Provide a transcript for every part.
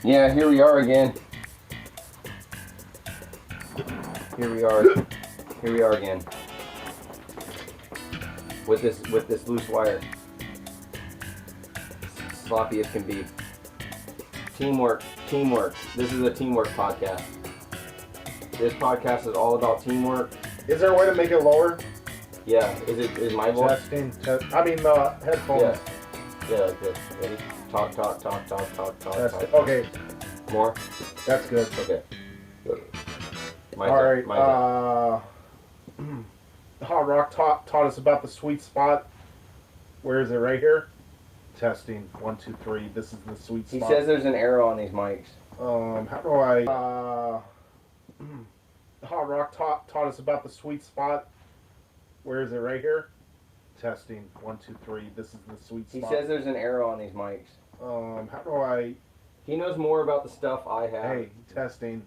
Yeah, here we are again. Here we are. Here we are again. With this loose wire. Sloppy as can be. Teamwork. This is a teamwork podcast. This podcast is all about teamwork. Is there a way to make it lower? Yeah. Is my voice? Testing. I mean the headphones. Yeah. Yeah, like this. Ready? Talk. Testing. Okay. More? That's good. Okay. Good. Alright, Hot Rock taught us about the sweet spot. Where is it? Right here? Testing. 1, 2, 3. This is the sweet spot. He says there's an arrow on these mics. How do I... Hot Rock taught us about the sweet spot. Where is it? Right here? Testing. 1, 2, 3. This is the sweet spot. He says there's an arrow on these mics. How do I... He knows more about the stuff I have. Hey, testing.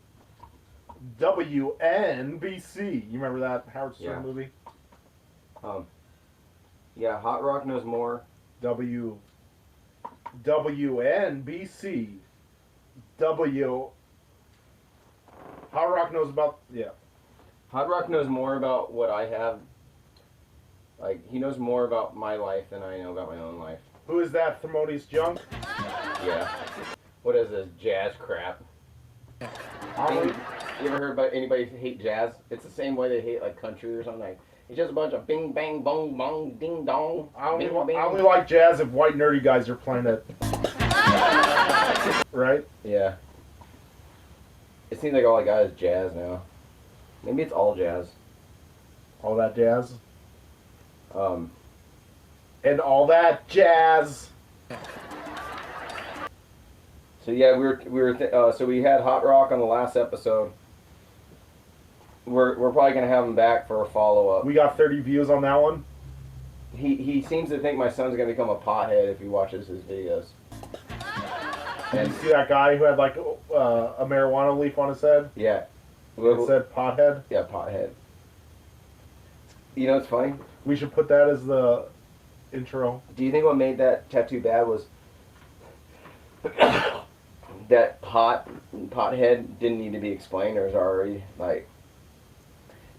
WNBC. You remember that Howard Stern movie? Yeah, Hot Rock knows more. WNBC. Hot Rock knows about... Yeah. Hot Rock knows more about what I have. Like, he knows more about my life than I know about my own life. Who is that? Thermodious Junk? Yeah. What is this? Jazz crap. You ever heard about anybody hate jazz? It's the same way they hate like country or something. Like, it's just a bunch of bing bang bong bong ding dong. I only like jazz if white nerdy guys are playing it. Right? Yeah. It seems like all I got is jazz now. Maybe it's all jazz. All that jazz? And all that jazz. So yeah, so we had Hot Rock on the last episode. We're probably gonna have him back for a follow up. We got 30 views on that one. He seems to think my son's gonna become a pothead if he watches his videos. Did you see that guy who had like a marijuana leaf on his head? Yeah. It said pothead? Yeah, pothead. You know what's funny? We should put that as the intro. Do you think what made that tattoo bad was that pothead didn't need to be explained, or is already like?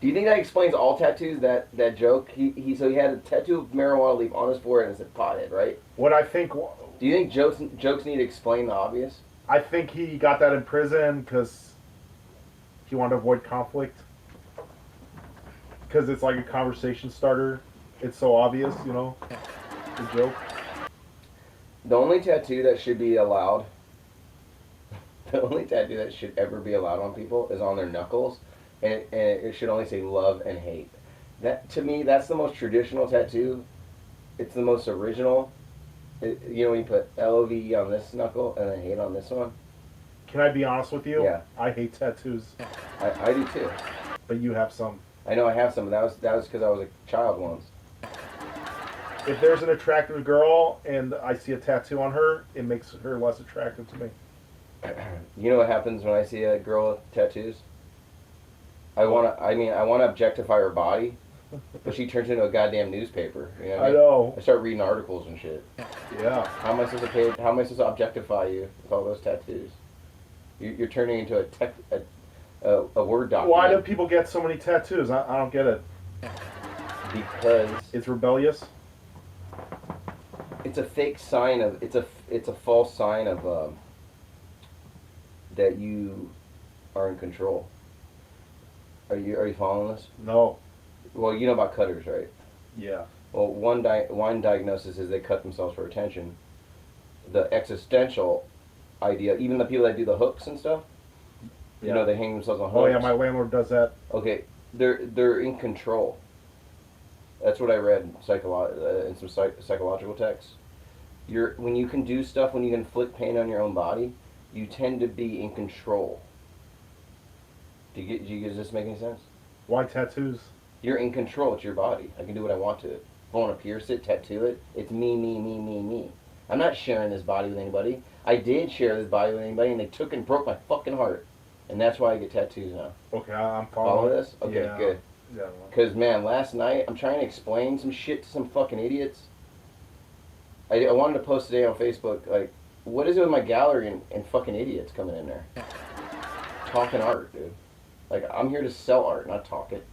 Do you think that explains all tattoos? That joke. He had a tattoo of marijuana leaf on his forehead and it said pothead, right? What I think. Do you think jokes need to explain the obvious? I think he got that in prison because he wanted to avoid conflict. Because it's like a conversation starter. It's so obvious, you know, the joke. The only tattoo that should be allowed, the only tattoo that should ever be allowed on people is on their knuckles, and it should only say love and hate. That, to me, that's the most traditional tattoo. It's the most original. You know, when you put LOVE on this knuckle and then hate on this one. Can I be honest with you? Yeah. I hate tattoos. I do too. But you have some. I know I have some, but that was because I was a child once. If there's an attractive girl and I see a tattoo on her, it makes her less attractive to me. You know what happens when I see a girl with tattoos? I want to objectify her body, but she turns into a goddamn newspaper. You know what I mean? know. I start reading articles and shit. Yeah. How am I supposed to objectify you with all those tattoos? You're turning into a Word document. Why do people get so many tattoos? I don't get it. Because it's rebellious. It's a fake sign of it's a false sign of that you are in control. Are you following this? No. Well, you know about cutters, right? Yeah. Well, one diagnosis is they cut themselves for attention. The existential idea, even the people that do the hooks and stuff, you know, they hang themselves on hooks. Oh yeah, my landlord does that. Okay, they're in control. That's what I read in some psychological texts. When you can do stuff, when you can inflict pain on your own body, you tend to be in control. Does this make any sense? Why tattoos? You're in control. It's your body. I can do what I want to it. If I want to pierce it, tattoo it, it's me. I'm not sharing this body with anybody. I did share this body with anybody, and they took and broke my fucking heart. And that's why I get tattoos now. Okay, I'm following. Follow this? Okay, yeah. Good. Yeah. Because, man, last night, I'm trying to explain some shit to some fucking idiots. I wanted to post today on Facebook, like, what is it with my gallery and fucking idiots coming in there talking art, dude? Like, I'm here to sell art, not talk it.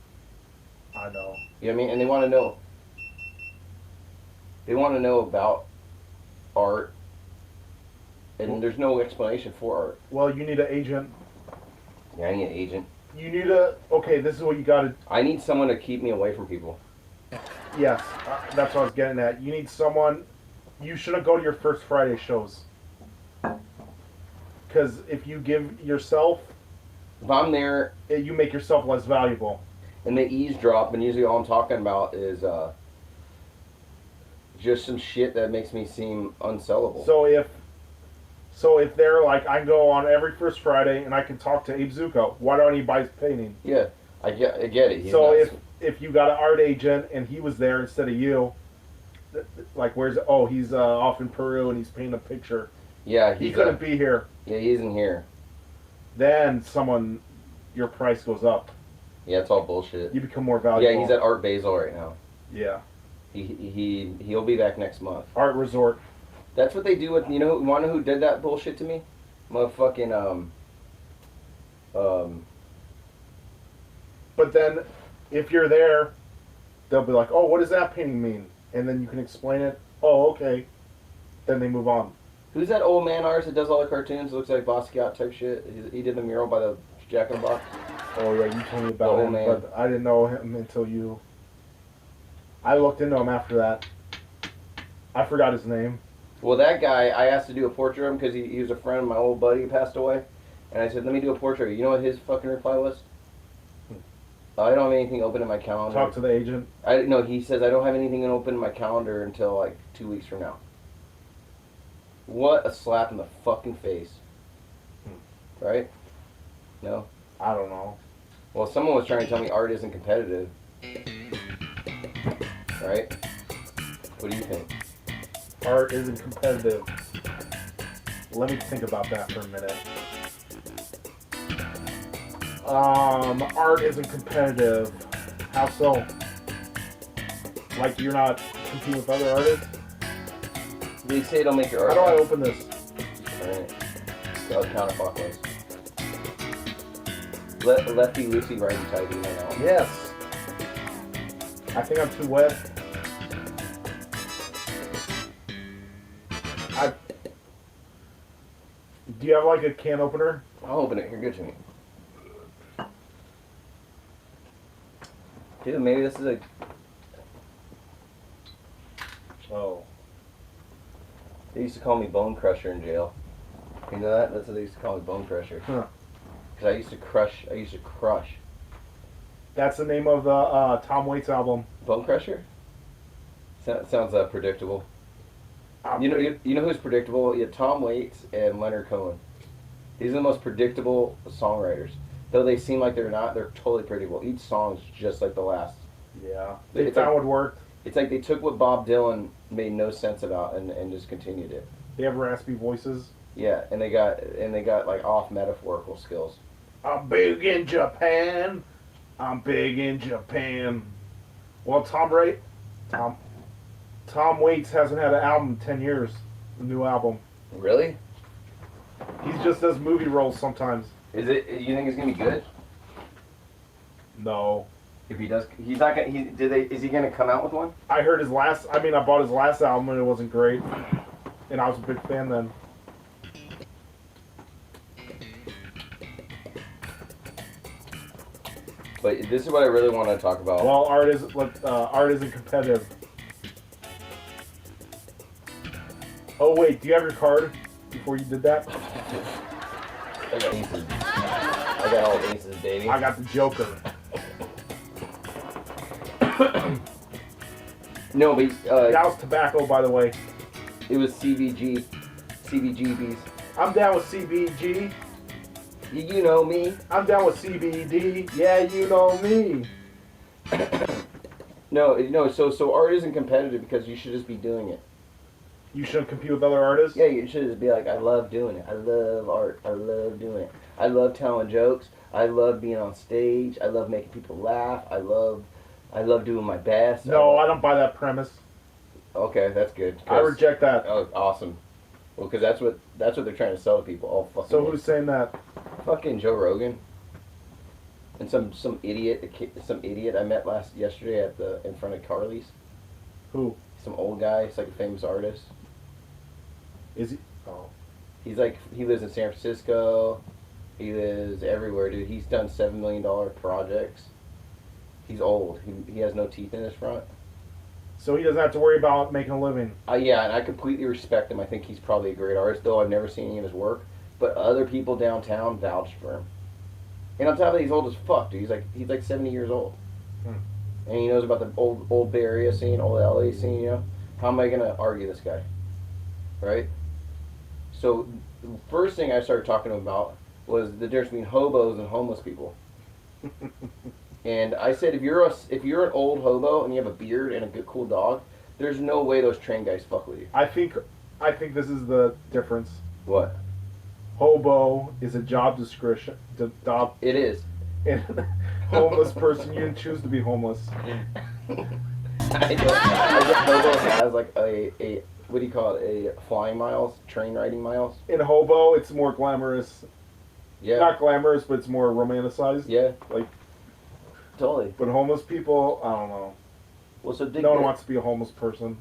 I know. You know what I mean? And they want to know. They want to know about art, and there's no explanation for art. Well, you need an agent. Yeah, I need an agent. You need okay, this is what you gotta... I need someone to keep me away from people. Yes, that's what I was getting at. You need someone... You shouldn't go to your First Friday shows. Because if you give yourself... If I'm there... You make yourself less valuable. And they eavesdrop, and usually all I'm talking about is just some shit that makes me seem unsellable. So if they're like, I go on every First Friday and I can talk to Abe Zucca, why don't he buy his painting? Yeah, I get it. He's so nuts. if you got an art agent and he was there instead of you, like he's off in Peru and he's painting a picture. Yeah, he couldn't be here. Yeah, he isn't here. Then your price goes up. Yeah, it's all bullshit. You become more valuable. Yeah, he's at Art Basel right now. Yeah. He'll be back next month. Art Resort. That's what they do with, you know who did that bullshit to me? Motherfucking, But then, if you're there, they'll be like, oh, what does that painting mean? And then you can explain it. Oh, okay. Then they move on. Who's that old man artist that does all the cartoons? Looks like Basquiat type shit. He did the mural by the Jack in the Box. Oh, yeah, you told me about him, man. but I didn't know him until you... I looked into him after that. I forgot his name. Well, that guy, I asked to do a portrait of him because he was a friend of my old buddy who passed away. And I said, let me do a portrait. You know what his fucking reply was? I don't have anything open in my calendar. Talk to the agent. No, he says, I don't have anything open in my calendar until like 2 weeks from now. What a slap in the fucking face. Right? No? I don't know. Well, someone was trying to tell me art isn't competitive. Right? What do you think? Art isn't competitive. Let me think about that for a minute. Art isn't competitive. How so? Like you're not competing with other artists? They say it'll make your art. How do I open this? Alright. Go counterclockwise. Lefty loosey righty tighty right now. Yes. I think I'm too wet. Do you have like a can opener? I'll open it. Here, give it to me. Dude, maybe this is a... Oh. They used to call me Bone Crusher in jail. You know that? That's what they used to call me, Bone Crusher. Huh. Because I used to crush. That's the name of the Tom Waits album. Bone Crusher? Sounds predictable. You know who's predictable? You have Tom Waits and Leonard Cohen. These are the most predictable songwriters. Though they seem like they're not, they're totally predictable. Each song's just like the last. Yeah. They found what worked. It's like they took what Bob Dylan made no sense about and just continued it. They have raspy voices. Yeah, and they got like off metaphorical skills. I'm big in Japan. I'm big in Japan. Well, Tom Waits hasn't had an album in 10 years. A new album. Really? He just does movie roles sometimes. Is it? You think it's gonna be good? No. If he does, he's not gonna. Is he gonna come out with one? I bought his last album and it wasn't great, and I was a big fan then. But this is what I really want to talk about. Well, art isn't competitive. Oh wait, do you have your card before you did that? I got aces. I got all aces, baby. I got the Joker. No, but that was tobacco, by the way. It was CBGBs. I'm down with CBG. You know me. I'm down with CBD. Yeah, you know me. No. So art isn't competitive because you should just be doing it. You shouldn't compete with other artists? Yeah, you should just be like, I love doing it. I love art. I love doing it. I love telling jokes. I love being on stage. I love making people laugh. I love doing my best. No, I don't buy that premise. Okay, that's good. I reject that. Oh, awesome. Well, because that's what they're trying to sell to people. All fucking. So who's saying that? Fucking Joe Rogan. And some idiot I met yesterday in front of Carly's. Who? Some old guy. He's like a famous artist. Is he? Oh. He lives in San Francisco. He lives everywhere, dude. He's done $7 million projects. He's old. He has no teeth in his front. So he doesn't have to worry about making a living. Yeah, and I completely respect him. I think he's probably a great artist, though I've never seen any of his work. But other people downtown vouch for him. And on top of that, he's old as fuck, dude. He's like 70 years old. And he knows about the old Bay Area scene, old LA scene, you know? How am I going to argue this guy? Right? So the first thing I started talking to him about was the difference between hobos and homeless people. And I said, if you're an old hobo and you have a beard and a good cool dog, there's no way those train guys fuck with you. I think this is the difference. What? Hobo is a job description. It is. And homeless person, you didn't choose to be homeless. I guess hobo has like a what do you call it? A flying miles, train riding miles. In hobo, it's more glamorous. Yeah. Not glamorous, but it's more romanticized. Yeah. Like. Totally. But homeless people, I don't know. Well, so no one wants to be a homeless person.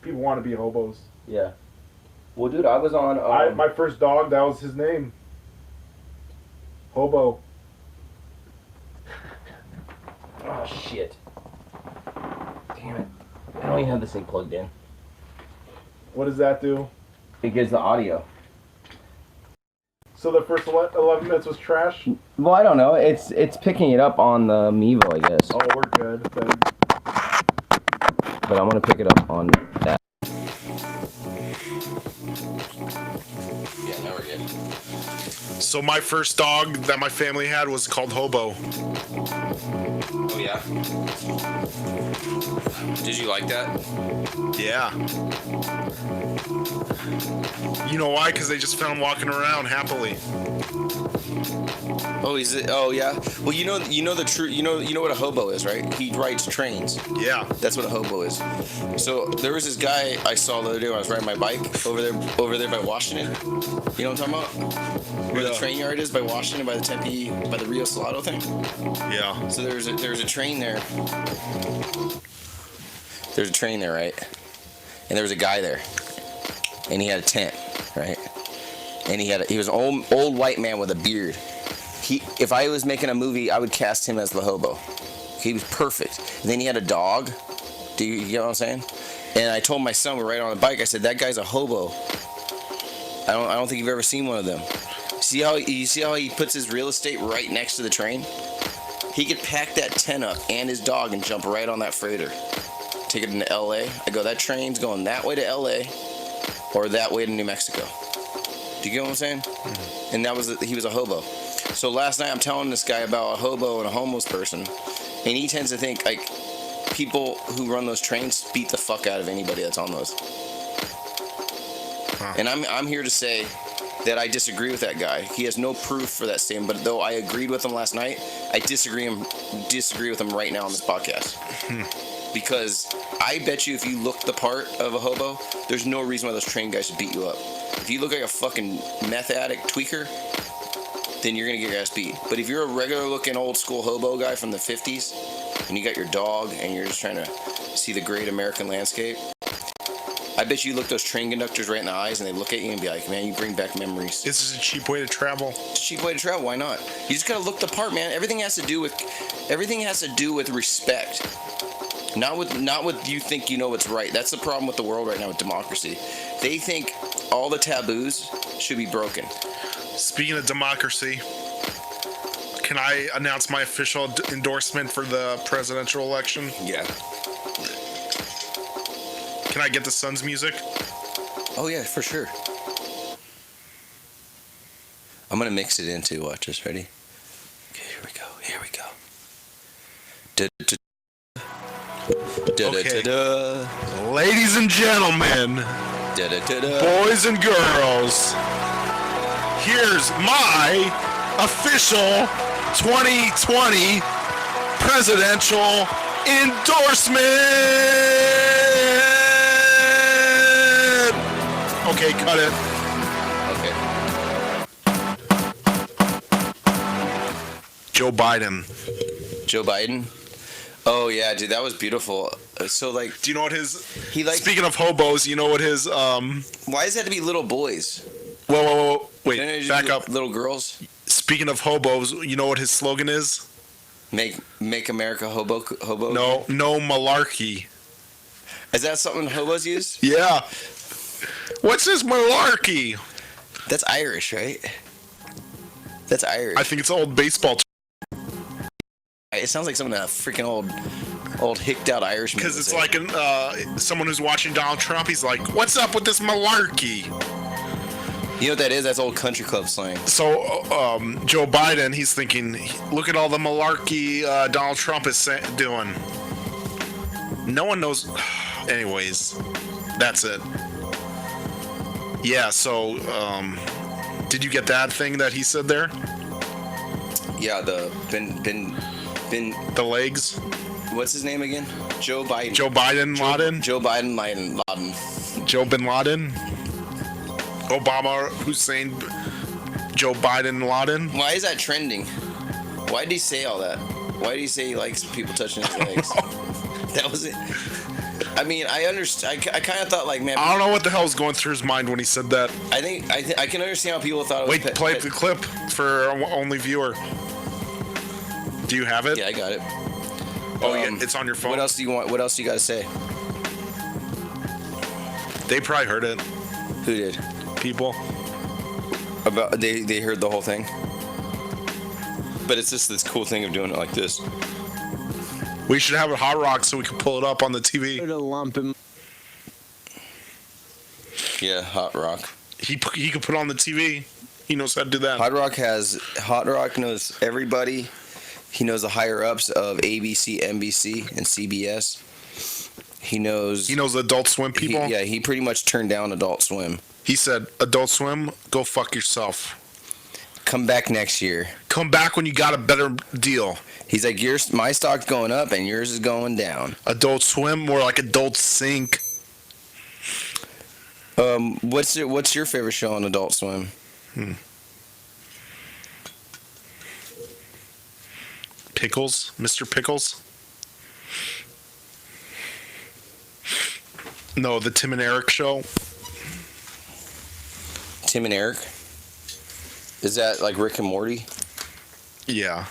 People want to be hobos. Yeah. Well, dude, I was on. My first dog, that was his name. Hobo. Oh shit! Damn it! I don't even have this thing plugged in. What does that do? It gives the audio. So the first 11 minutes was trash? Well, I don't know. It's picking it up on the Mevo, I guess. Oh, we're good then. But I'm gonna pick it up on that. Yeah, now we're good. So my first dog that my family had was called Hobo. Oh yeah? Did you like that? Yeah. You know why? Because they just found him walking around happily. Oh, is it? Oh yeah. Well, you know what a hobo is, right? He rides trains. Yeah. That's what a hobo is. So there was this guy I saw the other day when I was riding my bike over there by Washington. You know what I'm talking about? Where the train yard is by Washington, by the Tempe, by the Rio Salado thing. Yeah. So there's a train there. There's a train there, right? And there was a guy there, and he had a tent, right? And he was an old white man with a beard. If I was making a movie, I would cast him as the hobo. He was perfect. And then he had a dog. Do you get what I'm saying? And I told my son, we're right on the bike, I said, that guy's a hobo. I don't think you've ever seen one of them. You see how he puts his real estate right next to the train? He could pack that tent up and his dog and jump right on that freighter. Take it into LA. I go, that train's going that way to LA or that way to New Mexico. Do you get what I'm saying? Mm-hmm. And he was a hobo. So last night I'm telling this guy about a hobo and a homeless person, and he tends to think like people who run those trains beat the fuck out of anybody that's on those. Huh. And I'm here to say that I disagree with that guy. He has no proof for that statement, but though I agreed with him last night, I disagree with him right now on this podcast. Because I bet you if you look the part of a hobo, there's no reason why those train guys should beat you up. If you look like a fucking meth addict tweaker, then you're gonna get your ass beat. But if you're a regular looking old school hobo guy from the 50s, and you got your dog, and you're just trying to see the great American landscape, I bet you look those train conductors right in the eyes, and they look at you and be like, man, you bring back memories. This is a cheap way to travel. It's a cheap way to travel, why not? You just gotta look the part, man. Everything has to do with respect. Not with you think you know what's right. That's the problem with the world right now with democracy. They think all the taboos should be broken. Speaking of democracy, can I announce my official endorsement for the presidential election? Yeah. Can I get the Suns music? Oh yeah, for sure. I'm gonna mix it in too. Watch this. Ready? Okay, here we go. Here we go. Okay. Ladies and gentlemen, boys and girls, here's my official 2020 presidential endorsement. Okay, cut it. Okay. Joe Biden. Joe Biden. Oh yeah, dude, that was beautiful. So like, Do you know what his? he like. Speaking of hobos, you know what his? Why does it have to be little boys? Whoa. Wait, Shouldn't it just back be up. Little girls. Speaking of hobos, you know what his slogan is? Make America hobo. No malarkey. Is that something hobos use? Yeah. What's this malarkey? That's Irish, right? That's Irish. I think it's old baseball. It sounds like something a freaking old hicked out Irishman. Because would it's say. like someone who's watching Donald Trump. He's like, "What's up with this malarkey?" You know what that is? That's old country club slang. So Joe Biden, he's thinking, look at all the malarkey Donald Trump is doing. No one knows. Anyways, that's it. Yeah. So, did you get that thing that he said there? Yeah, the The legs. what's his name again? Joe Biden. Joe Biden Laden. Joe Biden Laden. Joe Bin Laden. Obama Hussein. Joe Biden Laden. Why is that trending? Why did he say all that? Why did he say he likes people touching his legs? That was it. I mean, I understand. I kind of thought like, man. I don't know what the hell was going through his mind when he said that. I can understand how people thought it was. Wait, play the clip for our only viewer. Do you have it? Yeah, I got it. Oh yeah, it's on your phone. What else do you want? What else do you got to say? They probably heard it. Who did? People. About they heard the whole thing. But it's just this cool thing of doing it like this. We should have a hot rock so we can pull it up on the TV. Yeah, Hot Rock. He could put it on the TV. He knows how to do that. Hot Rock knows everybody. He knows the higher ups of ABC, NBC, and CBS. He knows Adult Swim people. He pretty much turned down Adult Swim. He said, Adult Swim, go fuck yourself. Come back next year. Come back when you got a better deal. He's like, my stock's going up and yours is going down. Adult Swim, more like Adult Sink. What's your favorite show on Adult Swim? Pickles, Mr. Pickles. No, the Tim and Eric show. Tim and Eric? Is that like Rick and Morty? Yeah.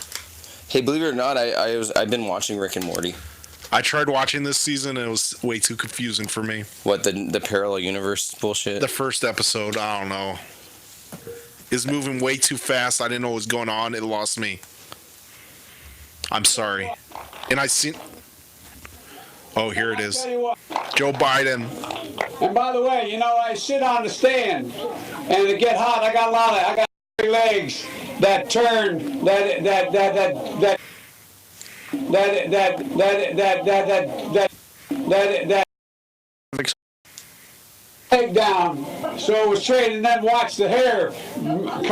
Hey, believe it or not, I've been watching Rick and Morty. I tried watching this season and it was way too confusing for me. What, the parallel universe bullshit? The first episode, I don't know. Is moving way too fast. I didn't know what was going on. It lost me. I'm sorry. And I seen. Oh, here it is. Joe Biden. And by the way, you know, I sit on the stand, and to get hot, I got legs that turn that leg down, so it was straight, and then watch the hair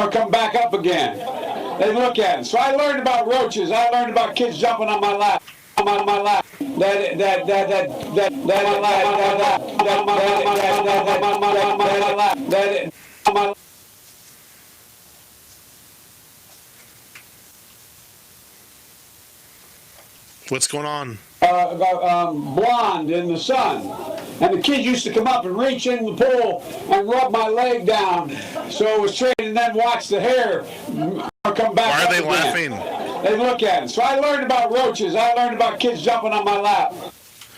come back up again. They look at it. So I learned about roaches. I learned about kids jumping on my lap. On my lap. What's going on? Blonde in the sun. And the kids used to come up and reach in the pool and rub my leg down so it was straight, and then watch the hair come back. Why are they again. laughing? They look at it. So I learned about roaches. I learned about kids jumping on my lap.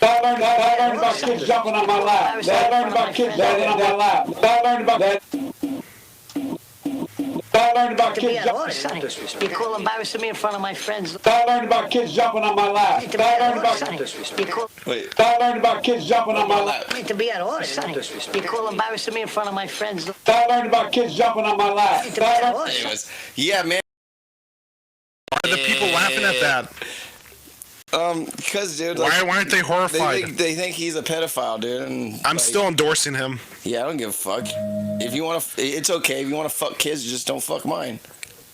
I learned about kids jumping on my lap. I learned about kids jumping on my lap. I learned about that. I learned about kids jumping. Be cool embarrassing me in front of my friends. I learned about kids jumping on my lap. I learned about. Be cool. Wait. I learned about kids jumping on my lap. Need to be at order, Sonny. Be cool embarrassing me in front of my friends. I learned about kids jumping on my lap. Need to be at order. Anyways, yeah, man. Why are the people laughing at that? Because, dude. Why aren't they horrified? They think he's a pedophile, dude. And I'm still endorsing him. Yeah, I don't give a fuck. If you want to, it's okay. If you want to fuck kids, just don't fuck mine.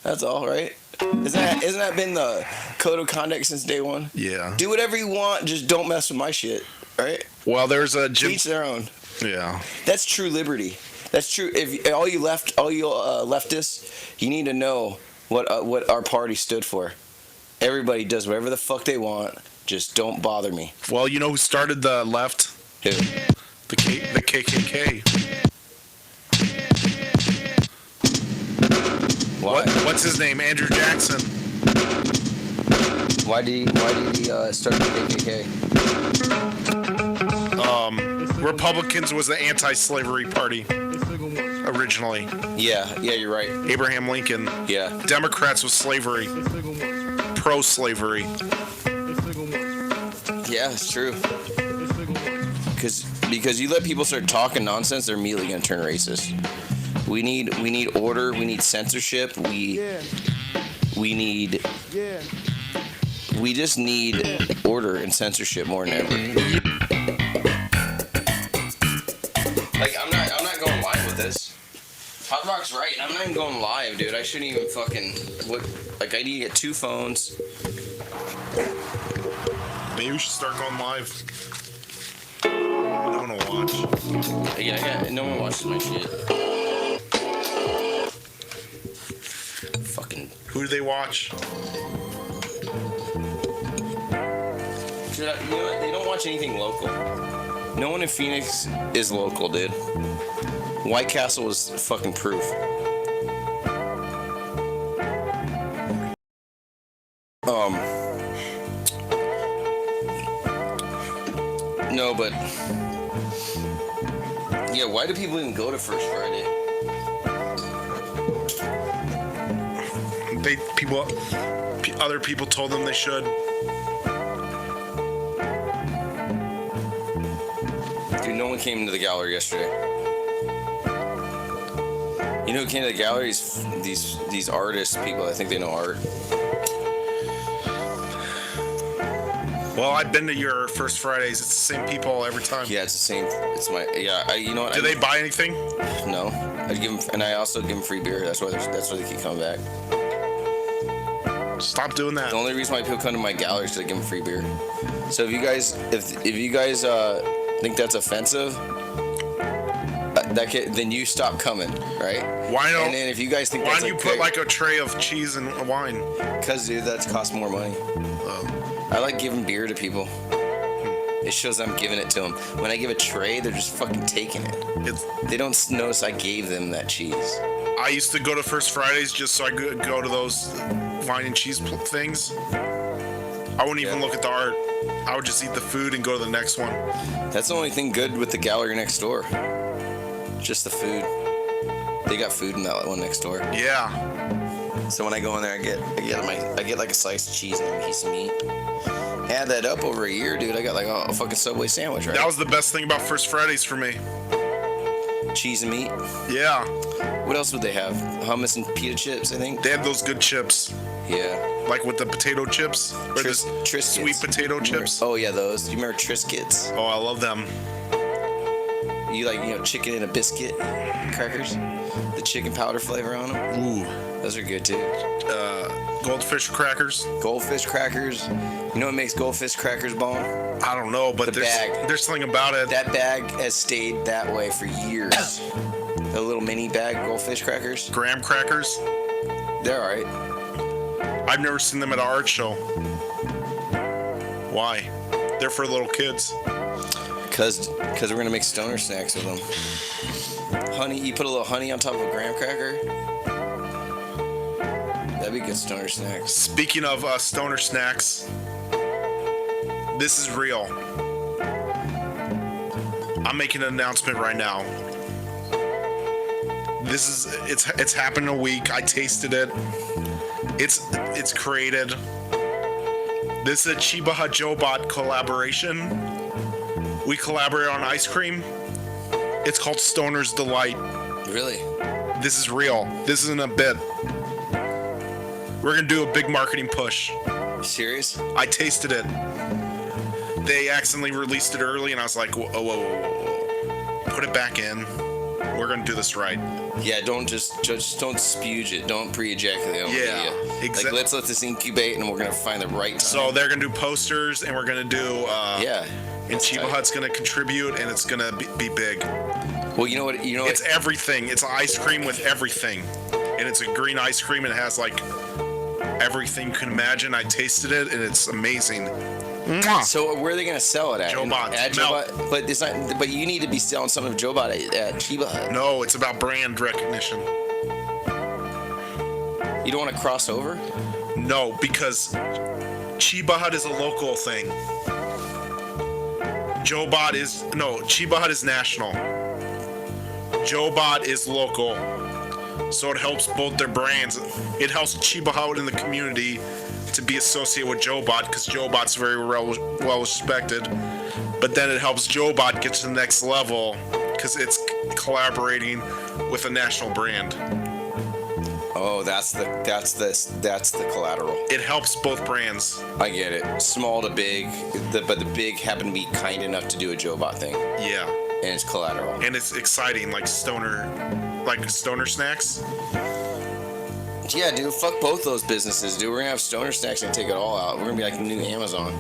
That's all, right? Isn't that been the code of conduct since day one? Yeah. Do whatever you want, just don't mess with my shit, right? Well, there's a Each their own. Yeah. That's true liberty. That's true. If all you leftists, you need to know what our party stood for. Everybody does whatever the fuck they want. Just don't bother me. Well, you know who started the left? Who? The KKK. Why? What's his name? Andrew Jackson. Why did he start the KKK? Republicans was the anti-slavery party originally. Yeah, you're right. Abraham Lincoln. Yeah. Democrats was slavery. Pro-slavery. Yeah, it's true. Because you let people start talking nonsense, they're immediately gonna turn racist. We need order. We need censorship. We just need order and censorship more than ever. Like I'm not going live with this. Hot Rock's right. I'm not even going live, dude. I shouldn't even fucking I need to get 2 phones. Maybe we should start going live. No one will watch. Yeah, no one watches my shit. Fucking. Who do they watch? You know what? They don't watch anything local. No one in Phoenix is local, dude. White Castle was fucking proof. No, but yeah, why do people even go to First Friday? Other people told them they should. Dude, no one came to the gallery yesterday. You know who came to the gallery? These artists, people that think they know art. Well, I've been to your First Fridays. It's the same people every time. Yeah, it's the same. It's my you know what? Do they buy anything? No, I give them, and I also give them free beer. That's why they keep coming back. Stop doing that. The only reason why people come to my gallery is because I give them free beer. So if you guys think that's offensive, then you stop coming, right? Why don't? And then if you guys think why that's don't you put like a tray of cheese and wine? Because dude, that costs more money. I like giving beer to people. It shows I'm giving it to them. When I give a tray, they're just fucking taking it. They don't notice I gave them that cheese. I used to go to First Fridays just so I could go to those wine and cheese things. I wouldn't even look at the art. I would just eat the food and go to the next one. That's the only thing good with the gallery next door. Just the food. They got food in that one next door. Yeah. So when I go in there, I get like a slice of cheese and a piece of meat. Add that up over a year, dude. I got like a fucking Subway sandwich, right? That was the best thing about First Fridays for me. Cheese and meat. Yeah. What else would they have? Hummus and pita chips, I think. They had those good chips. Yeah. Like with the potato chips? Or the Triscuits. Sweet potato chips? Oh, yeah, those. Do you remember Triscuits? Oh, I love them. You like, chicken and a biscuit crackers? The chicken powder flavor on them? Ooh. Those are good, too. Goldfish crackers? Goldfish crackers. You know what makes goldfish crackers bomb? I don't know, but there's something about it. That bag has stayed that way for years. The little mini bag goldfish crackers. Graham crackers? They're alright. I've never seen them at an art show. Why? They're for little kids. Cause we're gonna make stoner snacks with them. Honey, you put a little honey on top of a graham cracker. That'd be good stoner snacks. Speaking of stoner snacks, this is real. I'm making an announcement right now. It's happened in a week. I tasted it. It's created. This is a Chiba Hajobot collaboration. We collaborate on ice cream. It's called Stoner's Delight. Really? This is real. This isn't a bit. We're gonna do a big marketing push. Serious? I tasted it. They accidentally released it early, and I was like, whoa. Put it back in. We're gonna do this right. Yeah, don't just don't spuge it. Don't pre-ejaculate on Yeah, media. exactly. Like, let's let this incubate, and we're gonna find the right time. So they're gonna do posters, and we're gonna do yeah. And Chiba tight. Hut's gonna contribute, and it's gonna be big. Well, you know what? You know It's what? everything. It's ice cream with everything, and it's a green ice cream, and it has like everything you can imagine. I tasted it, and it's amazing. Mwah. So where are they gonna sell it at? Joe Bot. At Joe Bot? But it's not. But you need to be selling some of Joe Bot at Chiba Hut. No, it's about brand recognition. You don't want to cross over? No, because Chiba Hut is a local thing. Chiba Hut is national. Joe Bot is local. So it helps both their brands. It helps Chiba Hut in the community to be associated with Joe Bot because Joe Bot's very well respected. But then it helps Joe Bot get to the next level because it's collaborating with a national brand. Oh, that's the collateral. It helps both brands. I get it. Small to big, but the big happen to be kind enough to do a Joe Bot thing, Yeah. and it's collateral. And it's exciting, like stoner snacks. Yeah, dude, fuck both those businesses, dude. We're gonna have Stoner Snacks and take it all out. We're gonna be like the new Amazon.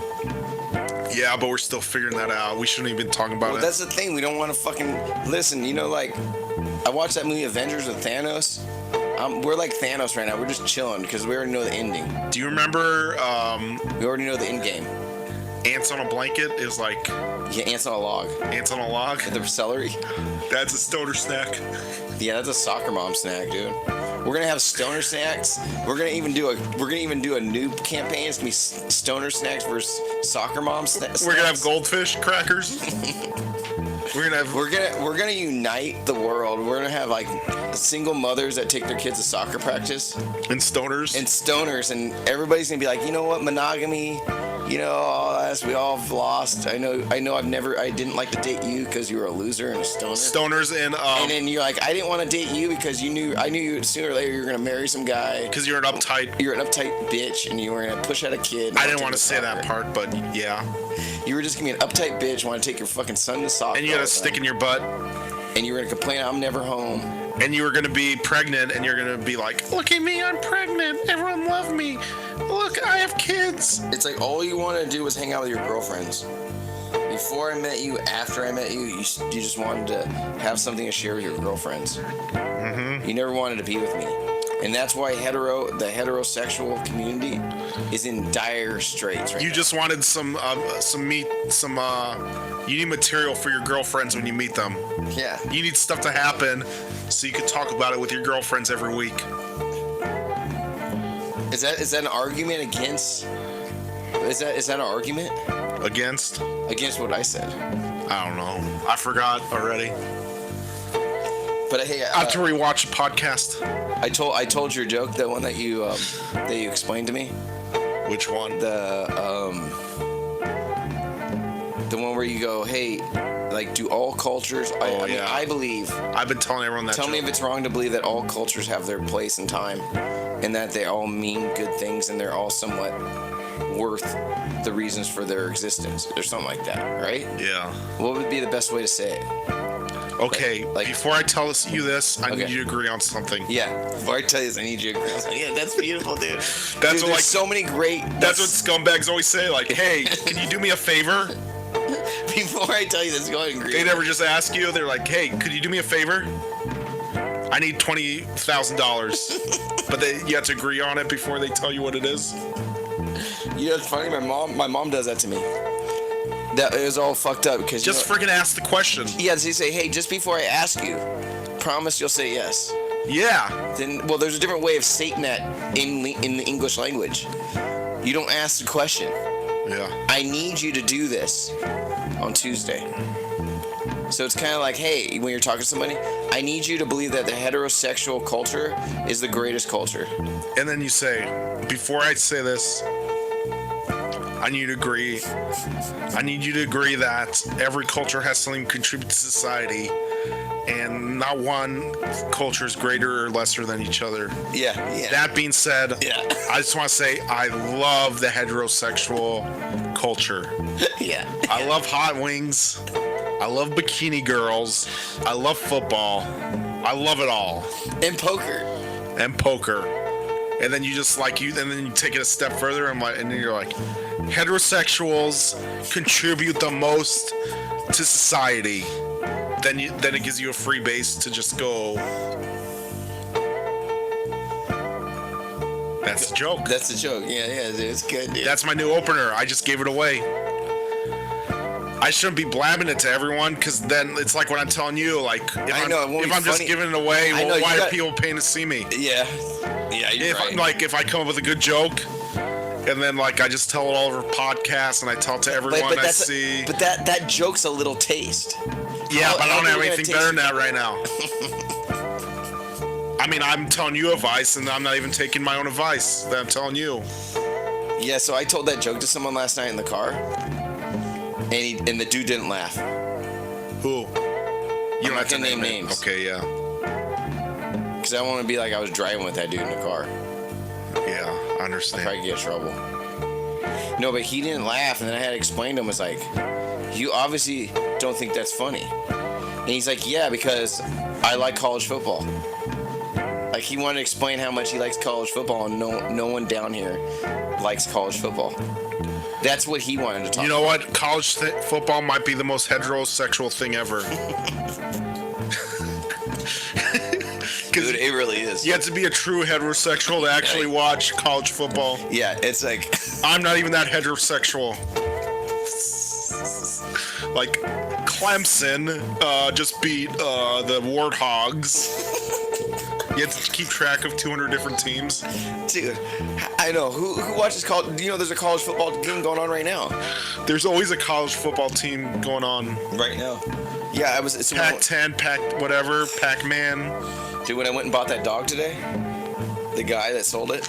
Yeah, but we're still figuring that out. We shouldn't even talk about Well, it. that's the thing. We don't want to fucking listen. You know, like I watched that movie Avengers with Thanos. We're like Thanos right now. We're just chilling because we already know the ending. Do you remember We already know the end game. Ants on a Blanket is like Yeah, ants on a log. ants on a log? The celery. That's a stoner snack. Yeah, that's a soccer mom snack, dude. We're gonna have Stoner Snacks. We're gonna even do a new campaign. It's gonna be Stoner Snacks versus Soccer Mom snacks. We're gonna have goldfish crackers. We're gonna unite the world. We're gonna have like single mothers that take their kids to soccer practice And stoners. and stoners, and everybody's gonna be like, you know what, monogamy. You know, all that we all have lost. I know. I didn't like to date you because you were a loser and a stoner. Stoners and And then you're like, I didn't want to date you because I knew you sooner or later you were gonna marry some guy. because you're an uptight. You're an uptight bitch, and you were gonna push out a kid. I didn't want to say that part, but yeah. You were just gonna be an uptight bitch, want to take your fucking son to soccer. And you had all a the stick time. in your butt. And you were gonna complain, I'm never home. And you were gonna be pregnant, and you're gonna be like, "Look at me, I'm pregnant. Everyone love me. Look, I have kids." It's like all you wanted to do was hang out with your girlfriends. Before I met you, after I met you, you just wanted to have something to share with your girlfriends. Mm-hmm. You never wanted to be with me. And that's why the heterosexual community is in dire straits right You now. just wanted some meat, you need material for your girlfriends when you meet them. Yeah. You need stuff to happen so you can talk about it with your girlfriends every week. Is that an argument against? Is that an argument Against? against what I said? I don't know. I forgot already. But hey, I have to rewatch the podcast. I told your joke, that one that you explained to me. Which one? The one where you go, hey, like, do all cultures? I mean, yeah. I believe. I've been telling everyone that. Tell me joke. if it's wrong to believe that all cultures have their place and time, and that they all mean good things, and they're all somewhat worth the reasons for their existence, or something like that, right? Yeah. What would be the best way to say it? Okay. Like- before I tell you this, I Okay. need you to agree on something. Yeah. Before I tell you this, I need you to agree. Yeah, that's beautiful, dude. That's Dude, what, there's like- so many great. That's what scumbags always say. Like, hey, can you do me a favor? Before I tell you this, go ahead and agree. They never just ask you. They're like, hey, could you do me a favor? I need $20,000. But you have to agree on it before they tell you what it is. You know, it's funny. My mom does that to me. That it was all fucked up because Just freaking ask the question. Yeah, they say, hey, just before I ask you, promise you'll say yes. Yeah. Then, well, there's a different way of stating that in the English language. You don't ask the question. Yeah. I need you to do this on Tuesday. So it's kind of like, hey, when you're talking to somebody, I need you to believe that the heterosexual culture is the greatest culture. And then you say, before I say this, I need you to agree. I need you to agree that every culture has something to contribute to society, and not one culture is greater or lesser than each other. Yeah. That being said, Yeah. I just want to say I love the heterosexual culture. Yeah. I love hot wings. I love bikini girls. I love football. I love it all. And poker. And poker. And then you just and then you take it a step further and then you're like, heterosexuals contribute the most to society. then it gives you a free base to just go. That's the joke. That's the joke. Yeah, dude, it's good, dude. That's my new opener. I just gave it away. I shouldn't be blabbing it to everyone, because then it's like what I'm telling you. Like, if I'm just giving it away, well, why are people paying to see me? Yeah, you're right. If I come up with a good joke, and then like I just tell it all over podcasts, and I tell it to everyone I see. But that joke's a little taste. Yeah, but I don't have anything better than that right now. I mean, I'm telling you advice, and I'm not even taking my own advice that I'm telling you. Yeah, so I told that joke to someone last night in the car, and the dude didn't laugh. Who? You don't have to name names. Okay, yeah. Because I don't want to be like I was driving with that dude in the car. Yeah, I understand. I'd probably get in trouble. No, but he didn't laugh, and then I had to explain to him, it's like, you obviously don't think that's funny. And he's like, yeah, because I like college football. Like, he wanted to explain how much he likes college football, and no one down here likes college football. That's what he wanted to talk about. You know what? College football might be the most heterosexual thing ever. Dude, it really is. You have to be a true heterosexual to actually watch college football. Yeah, it's like... I'm not even that heterosexual. Like, Clemson just beat the Warthogs. You have to keep track of 200 different teams. Dude, I know. Who watches college? You know, there's a college football game going on right now. There's always a college football team going on. Right now. Yeah, I was... Pac-10, Pac-whatever, Pac-Man. Dude, when I went and bought that dog today, the guy that sold it,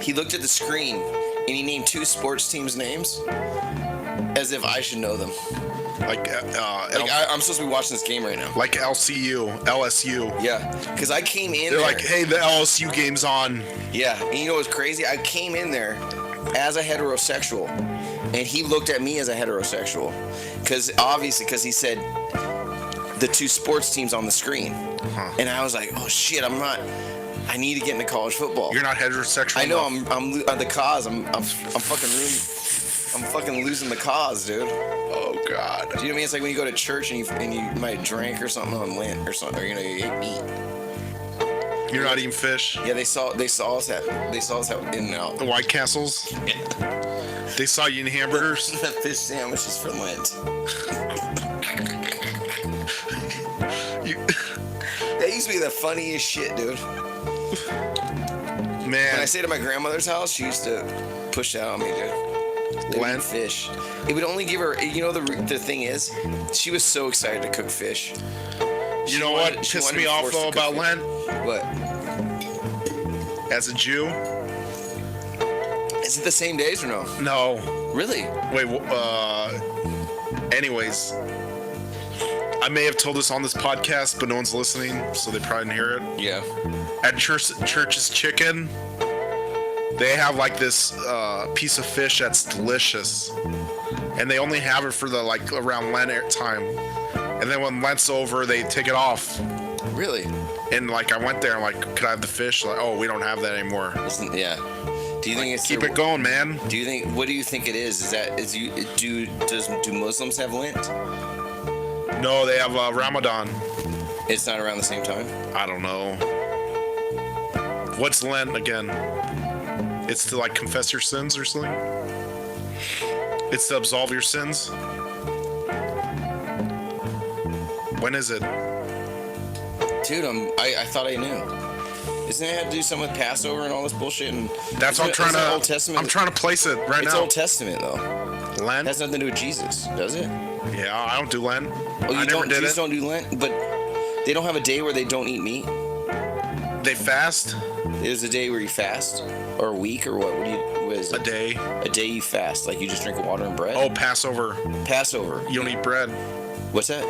he looked at the screen, and he named 2 sports teams' names as if I should know them. I'm supposed to be watching this game right now. Like LCU, LSU. Yeah, because I came in They're there. like, hey, the LSU game's on. Yeah, and you know what's crazy? I came in there as a heterosexual, and he looked at me as a heterosexual. Because he said the 2 sports teams on the screen. Huh. And I was like, oh shit, I'm not... I need to get into college football. You're not heterosexual. I know, I'm the cause. I'm fucking ruining... I'm fucking losing the cause, dude. Oh God. Do you know what I mean? It's like when you go to church and you might drink or something on Lent or something, or you eat meat. You're not eating fish. Yeah, they saw us at In and Out. The White Castles. Yeah. They saw you in hamburgers. The fish sandwiches for Lent. That used to be the funniest shit, dude. Man. When I stayed at my grandmother's house, she used to push that on me, dude. Lent fish. It would only give her. You know the thing is, she was so excited to cook fish. You know what pissed me off though about Lent? What? As a Jew. Is it the same days or no? No. Really? Wait. Anyways, I may have told this on this podcast, but no one's listening, so they probably didn't hear it. Yeah. At Church's Chicken, they have like this piece of fish that's delicious, and they only have it for the around Lent time, and then when Lent's over, they take it off. Really? And I went there, I'm like, could I have the fish? Like, oh, we don't have that anymore. Yeah. Do you think it's keep it going, man? Do you think? What do you think it is? Do Muslims have Lent? No, they have Ramadan. It's not around the same time. I don't know. What's Lent again? It's to confess your sins or something? It's to absolve your sins? When is it? Dude, I thought I knew. Isn't it have to do something with Passover and all this bullshit? And that's what I'm trying to. Old Testament. I'm trying to place it right now. It's Old Testament though. Lent. It has nothing to do with Jesus, does it? Yeah, I don't do Lent. Oh, you don't do Lent, but they don't have a day where they don't eat meat. They fast. There's a day where you fast, or a week, or what? What is it? A day. A day you fast, like you just drink water and bread. Oh, Passover. Passover. You don't eat bread. What's that?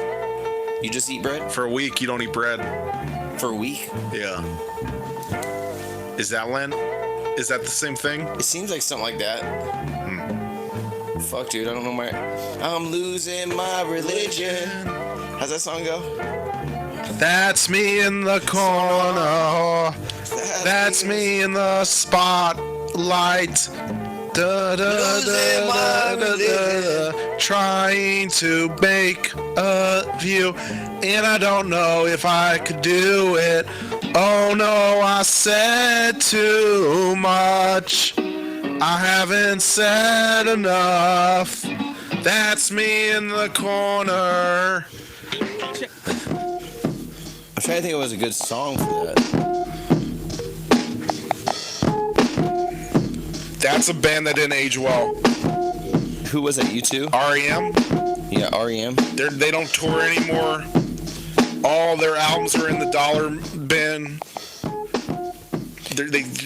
You just eat bread? For a week, you don't eat bread. For a week? Yeah. Is that Lent? Is that the same thing? It seems like something like that. Fuck, dude, I don't know I'm losing my religion. How's that song go? That's me in the corner. That's me in the spotlight. Da, da, Losing my religion. Trying to make a view, and I don't know if I could do it. Oh no, I said too much. I haven't said enough. That's me in the corner. I'm trying to think it was a good song for that. That's a band that didn't age well. Who was it? U2? REM. Yeah, REM. They don't tour anymore. All their albums are in the dollar bin.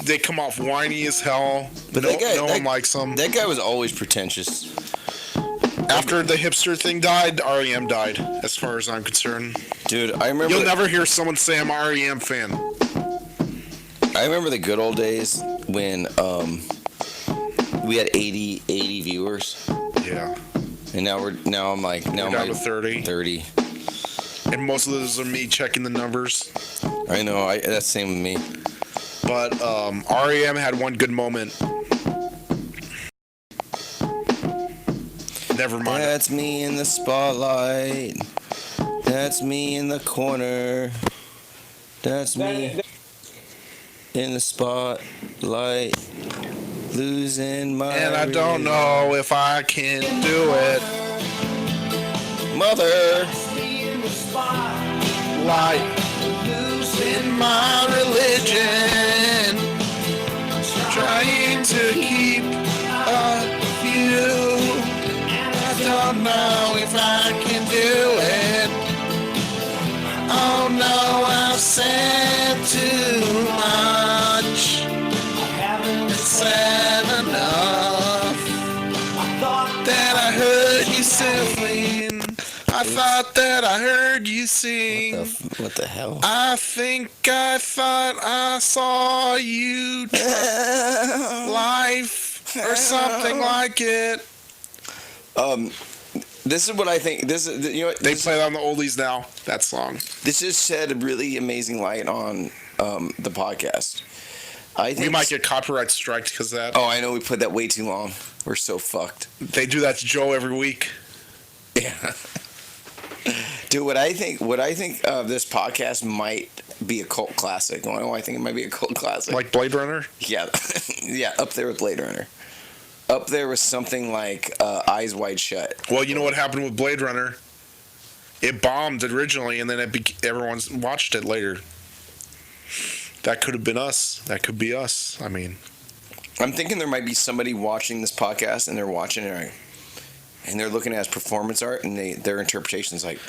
They come off whiny as hell. But No one likes them. That guy was always pretentious. After the hipster thing died, REM died, as far as I'm concerned. Dude, I remember... You'll never hear someone say I'm an REM fan. I remember the good old days when we had 80 viewers. Yeah. And now I'm like... We're down to 30. 30. And most of those are me checking the numbers. I know, that's the same with me. But REM had one good moment. Never mind. That's me in the spotlight. That's me in the corner. That's me in the spotlight. Losing my... And I don't know if I can do it. Mother. Like losing my religion. Trying to keep a view. I don't know if I can do it. Oh no, I've said too much. I haven't said enough. I thought that I heard you sing. I thought that I heard you sing. What the hell? I thought I saw you life or something like it. This is what I think. This is, you know, They play that on the oldies now. That song. This has shed a really amazing light on the podcast. I think We might get copyright striked because of that. Oh, I know we put that way too long. We're so fucked. They do that to Joe every week. Yeah. Dude, what I think this podcast might be a cult classic. You know why I think it might be a cult classic? Like Blade Runner? Yeah. Yeah, up there with Blade Runner. Up there with something like Eyes Wide Shut. Well, you know what happened with Blade Runner? It bombed originally, and then everyone's watched it later. That could have been us. That could be us. I mean, I'm thinking there might be somebody watching this podcast, and they're watching it, and they're looking at it as performance art, and their interpretation is like,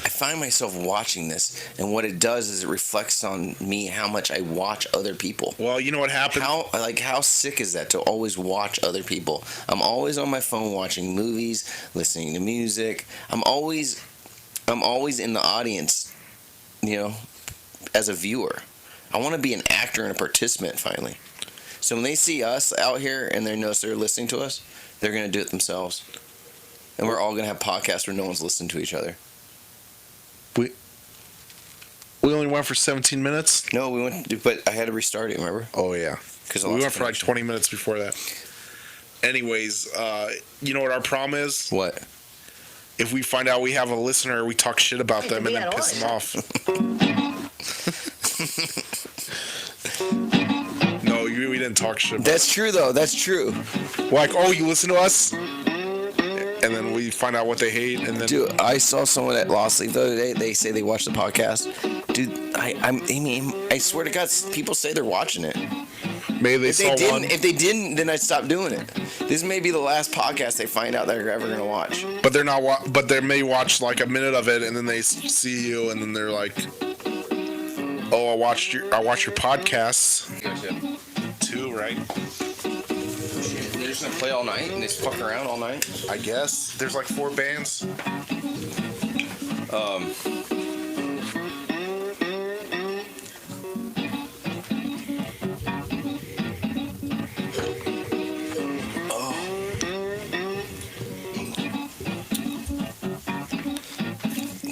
I find myself watching this, and what it does is it reflects on me how much I watch other people. well, you know what happened? How sick is that to always watch other people? I'm always on my phone watching movies, listening to music. I'm always in the audience, you know, as a viewer. I want to be an actor and a participant finally. So when they see us out here and they notice they're listening to us, they're going to do it themselves. And we're all going to have podcasts where no one's listening to each other. We only went for 17 minutes? No, we went, but I had to restart it, remember? Oh, yeah. Because We went for like 20 minutes before that. Anyways, you know what our problem is? What? If we find out we have a listener, we talk shit about Hey, them give and me then that piss them off. No, we didn't talk shit about That's true, though. That's true. them. Like, oh, you listen to us? And then we find out what they hate, and then... Dude, I saw someone at Lost Sleep the other day. They say they watched the podcast. Dude, I swear to God, people say they're watching it. Maybe they If saw they one. didn't, then I'd stop doing it. This may be the last podcast they find out they're ever gonna watch. But they're not. But they may watch like a minute of it, and then they see you, and then they're like, "Oh, I watched your podcasts too, right?" They're just gonna play all night and they just fuck around all night. I guess there's like 4 bands.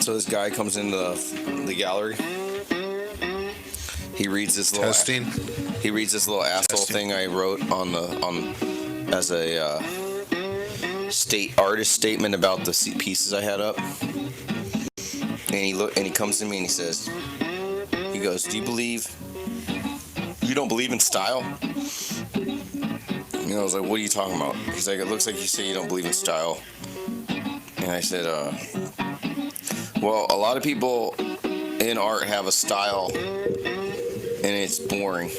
So this guy comes into the gallery, He reads this little Testing. He reads this little asshole thing I wrote as a artist statement about the pieces I had up. And he comes to me and he says, he goes, "Do you don't believe in style?" And I was like, "What are you talking about?" He's like, "It looks like you say you don't believe in style." And I said, well, a lot of people in art have a style and it's boring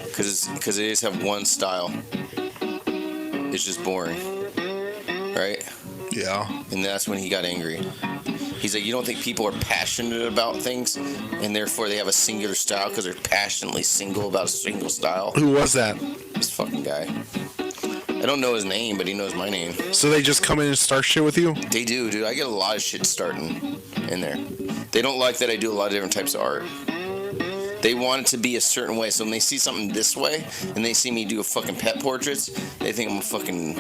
because they just have one style. It's just boring, right? Yeah. And that's when he got angry. He's like, "You don't think people are passionate about things and therefore they have a singular style because they're passionately single about a single style?" Who was that? This fucking guy. I don't know his name, but he knows my name. So they just come in and start shit with you? They do, dude. I get a lot of shit starting in there. They don't like that I do a lot of different types of art. They want it to be a certain way. So when they see something this way and they see me do a fucking pet portraits, they think I'm a fucking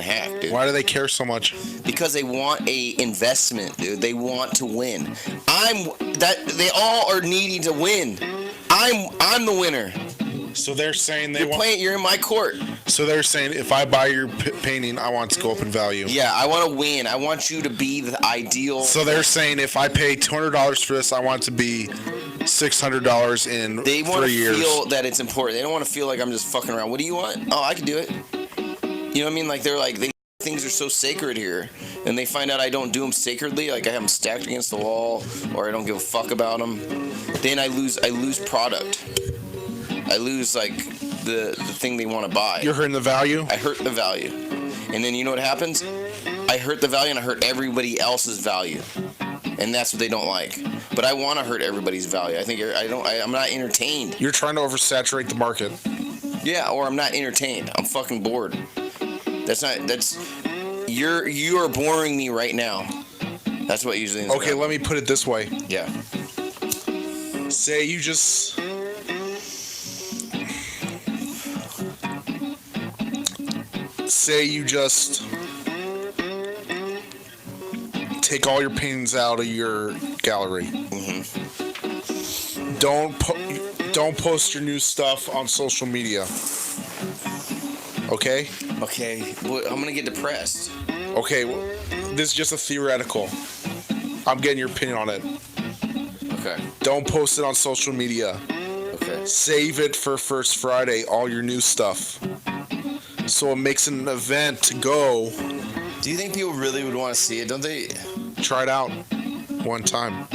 hack, dude. Why do they care so much? Because they want a investment, dude. They want to win. They all are needing to win. I'm the winner. So they're saying You're in my court. So they're saying if I buy your painting, I want it to go up in value. Yeah, I want to win. I want you to be the ideal. So they're saying if I pay $200 for this, I want it to be $600 in 3 years. They want to feel that it's important. They don't want to feel like I'm just fucking around. What do you want? Oh, I can do it. You know what I mean? Like things are so sacred here, and they find out I don't do them sacredly. Like I have them stacked against the wall, or I don't give a fuck about them. Then I lose product. I lose like the thing they want to buy. You're hurting the value? I hurt the value. And then you know what happens? I hurt the value and I hurt everybody else's value. And that's what they don't like. But I want to hurt everybody's value. I'm not entertained. You're trying to oversaturate the market. Yeah, or I'm not entertained. I'm fucking bored. You are boring me right now. That's what usually is. Okay, let me put it this way. Yeah. Say you just take all your paintings out of your gallery. Mm-hmm. Don't post your new stuff on social media. Okay? Okay. Well, I'm gonna get depressed. Okay, well, this is just a theoretical. I'm getting your opinion on it. Okay. Don't post it on social media. Okay. Save it for First Friday, all your new stuff. So it makes an event to go. Do you think people really would want to see it? Don't they? Try it out one time.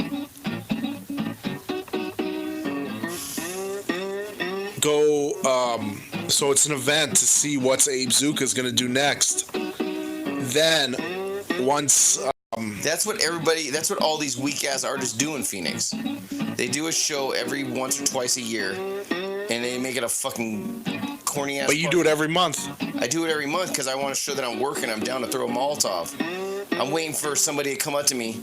Go, so it's an event to see what Abe Zucca is going to do next. Then, once... That's what all these weak-ass artists do in Phoenix. They do a show every once or twice a year, and they make it a fucking corny-ass... But you do it every month. I do it every month because I want to show that I'm working. I'm down to throw a Molotov. I'm waiting for somebody to come up to me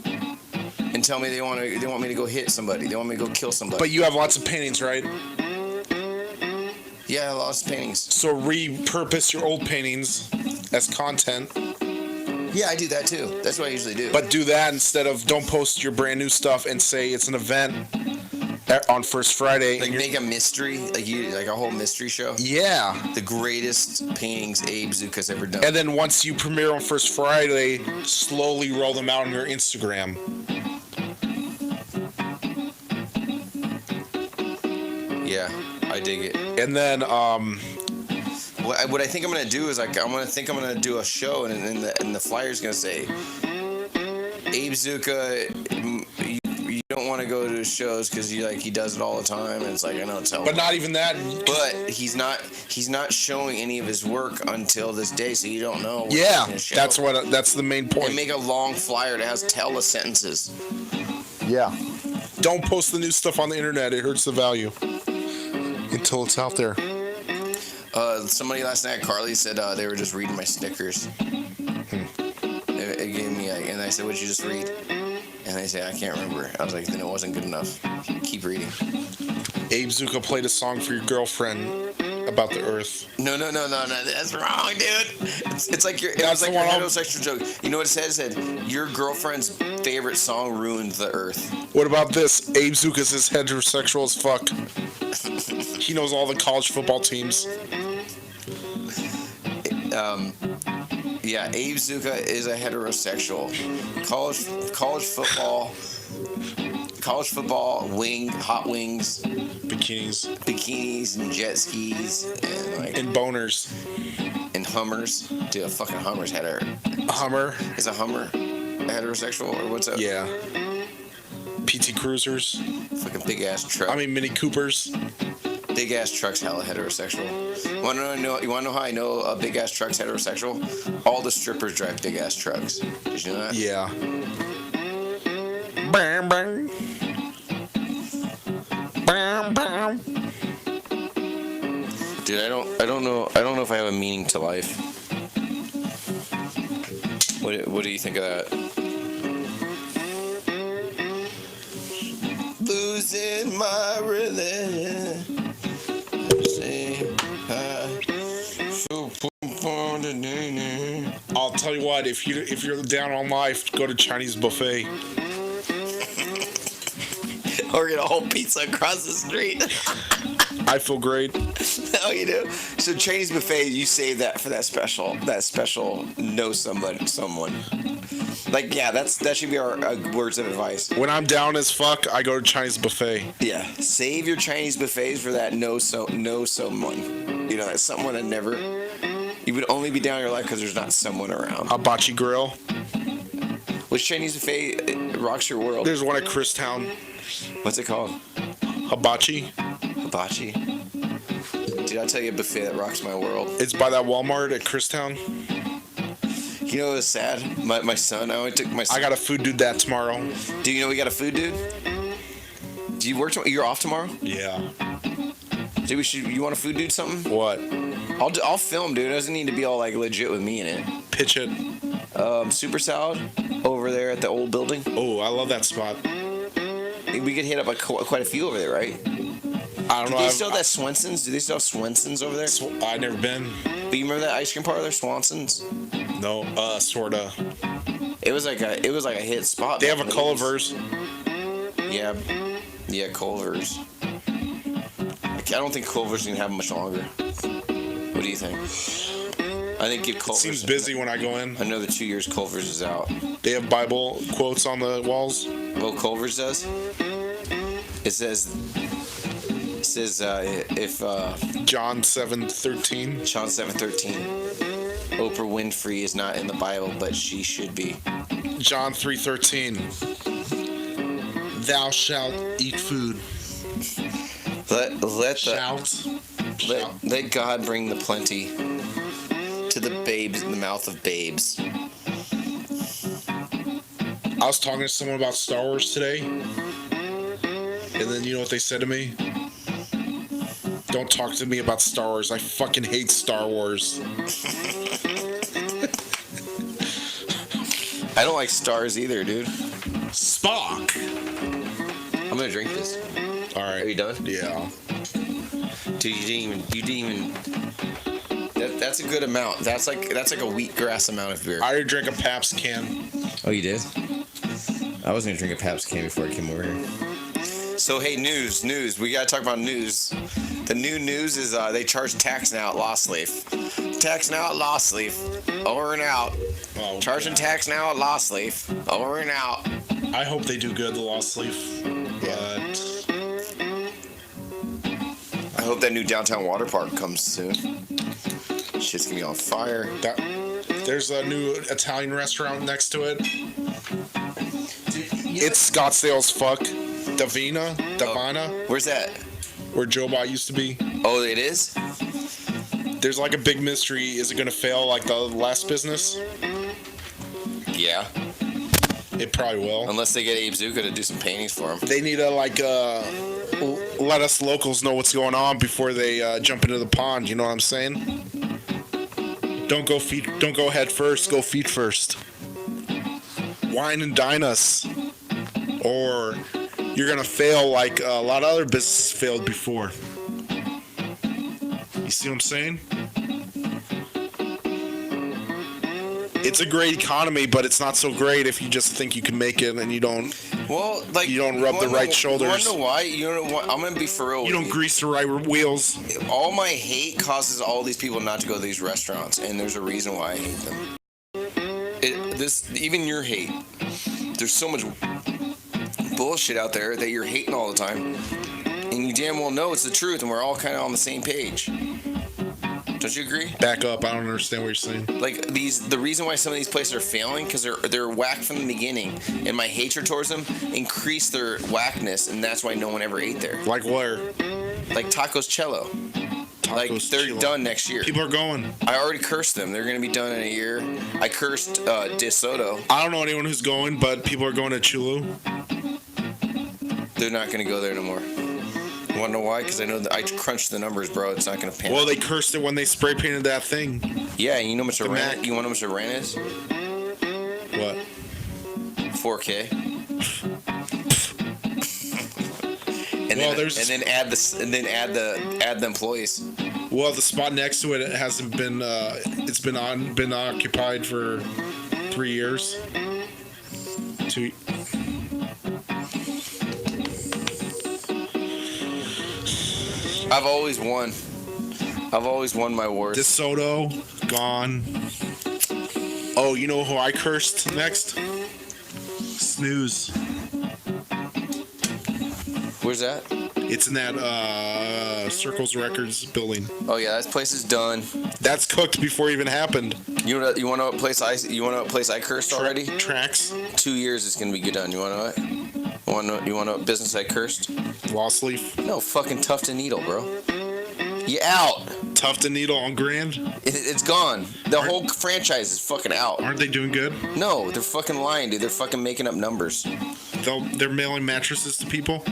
and tell me they want me to go hit somebody. They want me to go kill somebody. But you have lots of paintings, right? Yeah, lots of paintings. So repurpose your old paintings as content. Yeah, I do that too. That's what I usually do. But do that instead of don't post your brand new stuff and say it's an event on First Friday. Like make a mystery, like a whole mystery show. Yeah. The greatest paintings Abe Zucca's ever done. And then once you premiere on First Friday, slowly roll them out on your Instagram. Yeah, I dig it. And then what I think I'm gonna do is I'm gonna do a show and the flyer's gonna say Abe Zucca, you don't want to go to his shows because he does it all the time, and it's like I know it's hell. But not even that. But he's not showing any of his work until this day, so you don't know. Yeah, that's the main point. And make a long flyer that has tell the sentences. Yeah. Don't post the new stuff on the internet. It hurts the value until it's out there. Somebody last night, Carly, said they were just reading my Snickers. It gave me, and I said, "What'd you just read?" And they said, "I can't remember." I was like, "Then it wasn't good enough. Keep reading." Abe Zucca played a song for your girlfriend about the Earth. No. That's wrong, dude. It's like it That's was like the your one heterosexual joke. You know what it said? It said your girlfriend's favorite song ruined the Earth. What about this? Abe Zucca's is heterosexual as fuck. He knows all the college football teams. Yeah, Abe Zucca is a heterosexual. College football, hot wings, bikinis and jet skis And boners. and Hummers. Dude, a fucking Hummer's A Hummer. Is a Hummer heterosexual or what's up? Yeah. PT Cruisers. Fucking big ass truck. I mean, Mini Coopers. Big ass truck's hella heterosexual. You wanna know how I know a big ass truck's heterosexual? All the strippers drive big ass trucks. Did you know that? Yeah. Bam, bam. Bam, bam. Dude, I don't know if I have a meaning to life. What do you think of that? Losing my religion. I'll tell you what, if you're down on life, go to Chinese buffet. Or get a whole pizza across the street. I feel great. Oh, you do? So Chinese buffet, you save that for that special know someone. Like, yeah, that should be our words of advice. When I'm down as fuck, I go to Chinese buffet. Yeah, save your Chinese buffets for that know someone. You know, that someone that never. You would only be down in your life because there's not someone around. Hibachi Grill. Which Chinese buffet rocks your world? There's one at Christown. What's it called? Hibachi. Hibachi. Dude, I'll tell you a buffet that rocks my world. It's by that Walmart at Christown. You know what was sad? My son, I only took my son. I got a food dude that tomorrow. Do you know we got a food dude? Do you work tomorrow? You're off tomorrow? Yeah. Dude, you want a food dude something? What? I'll film, dude. It doesn't need to be all like legit with me in it. Pitch it. Super Salad over there at the old building. Oh, I love that spot. We could hit up like quite a few over there, right? I don't know. Do they still have that Swenson's? Do they still have Swenson's over there? I've never been. But you remember that ice cream parlor, Swanson's? No, sorta. It was like a hit spot. They have a Culver's. Yeah, Culver's. I don't think Culver's gonna have much longer. What do you think? I think give Culver's. Seems busy when I go in. Another 2 years, Culver's is out. They have Bible quotes on the walls. Well, Culver's does. It says if John 7:13. John 7:13. Oprah Winfrey is not in the Bible, but she should be. John 3:13. Thou shalt eat food. Let God bring the plenty to the babes in the mouth of babes. I was talking to someone about Star Wars today, and then you know what they said to me? Don't talk to me about Star Wars. I fucking hate Star Wars. I don't like stars either, dude. Spock. I'm gonna drink this. All right. Are you done? Yeah. Dude, you didn't even. That's a good amount. That's like a wheatgrass amount of beer. I already drank a Pabst can. Oh, you did? I was gonna drink a Pabst can before I came over here. So hey, news. We gotta talk about news. The new news is they charge tax now at Lost Leaf. Tax now at Lost Leaf. Over and out. Oh, Charging God. tax now at Lost Leaf. Over and out. I hope they do good, the Lost Leaf. But I hope that new downtown water park comes soon. Shit's gonna be on fire. there's a new Italian restaurant next to it. It's Scottsdale's fuck. Davina? Where's that? Where Joe Bot used to be. Oh, it is? There's like a big mystery. Is it going to fail like the last business? Yeah. It probably will. Unless they get Abe Zucca to do some paintings for them. They need to let us locals know what's going on before they jump into the pond. You know what I'm saying? Don't go head first. Go feet first. Wine and dine us, or you're gonna fail like a lot of other businesses failed before. You see what I'm saying? It's a great economy, but it's not so great if you just think you can make it and you don't. Well, like You don't rub the right shoulders. You wanna know why? You know what? I'm gonna be for real. You don't grease the right wheels. All my hate causes all these people not to go to these restaurants, and there's a reason why I hate them. Even your hate. There's so much bullshit out there that you're hating all the time, and you damn well know it's the truth, and we're all kind of on the same page. Don't you agree? Back up. I don't understand what you're saying. Like the reason why some of these places are failing because they're whack from the beginning, and my hatred towards them increased their whackness, and that's why no one ever ate there. Like where? Like Tacos Cello. Like they're Cello. done next year. People are going. I already cursed them. They're gonna be done in a year. I cursed DeSoto. I don't know anyone who's going, but people are going to Chulu. They're not gonna go there no more. You wanna know why? Because I know that I crunched the numbers, bro. It's not gonna pan. Well, they cursed it when they spray painted that thing. Yeah, you know how much the rent? Mac. You want to know how much the rent is? What? 4K. And then add the employees. Well, the spot next to it hasn't been. It's been occupied for 3 years. I've always won. I've always won my wars. DeSoto gone. Oh, you know who I cursed next? Snooze. Where's that? It's in that Circles Records building. Oh yeah, that place is done. That's cooked before it even happened. You want to know what place I cursed already? Tracks. 2 years it's gonna be done. You want to know what? You want to know what business I cursed? Lost Leaf. No, fucking Tuft and Needle, bro. You out. Tuft and Needle on Grand. It's gone. The whole franchise is fucking out. Aren't they doing good? No, they're fucking lying, dude. They're fucking making up numbers. They're mailing mattresses to people.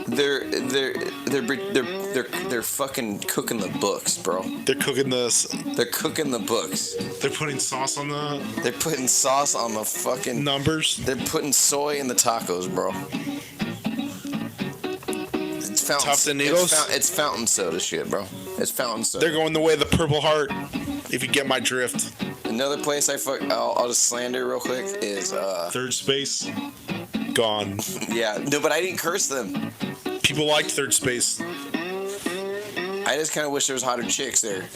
They're fucking cooking the books, bro. They're cooking this. They're cooking the books. They're putting sauce on the. They're putting sauce on the fucking numbers. They're putting soy in the tacos, bro. It's fountain. Tuft and Needles. It's fountain soda shit, bro. It's fountain soda. They're going the way of the Purple Heart. If you get my drift. Another place I'll just slander real quick is Third Space. Gone. Yeah, no, but I didn't curse them. People liked Third Space. I just kind of wish there was hotter chicks there.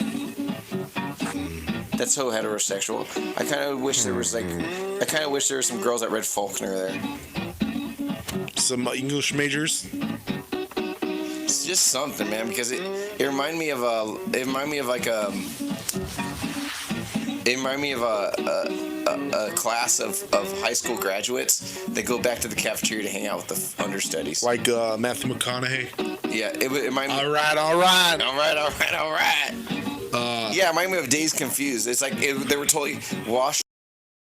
That's so heterosexual. I kind of wish there was some girls that read Faulkner there. Some English majors. It's just something, man, because it reminded me of a class of high school graduates that go back to the cafeteria to hang out with the understudies. Like Matthew McConaughey. Yeah, it reminded me. All right. Yeah, it reminded me of Dazed Confused. It's like they were totally washed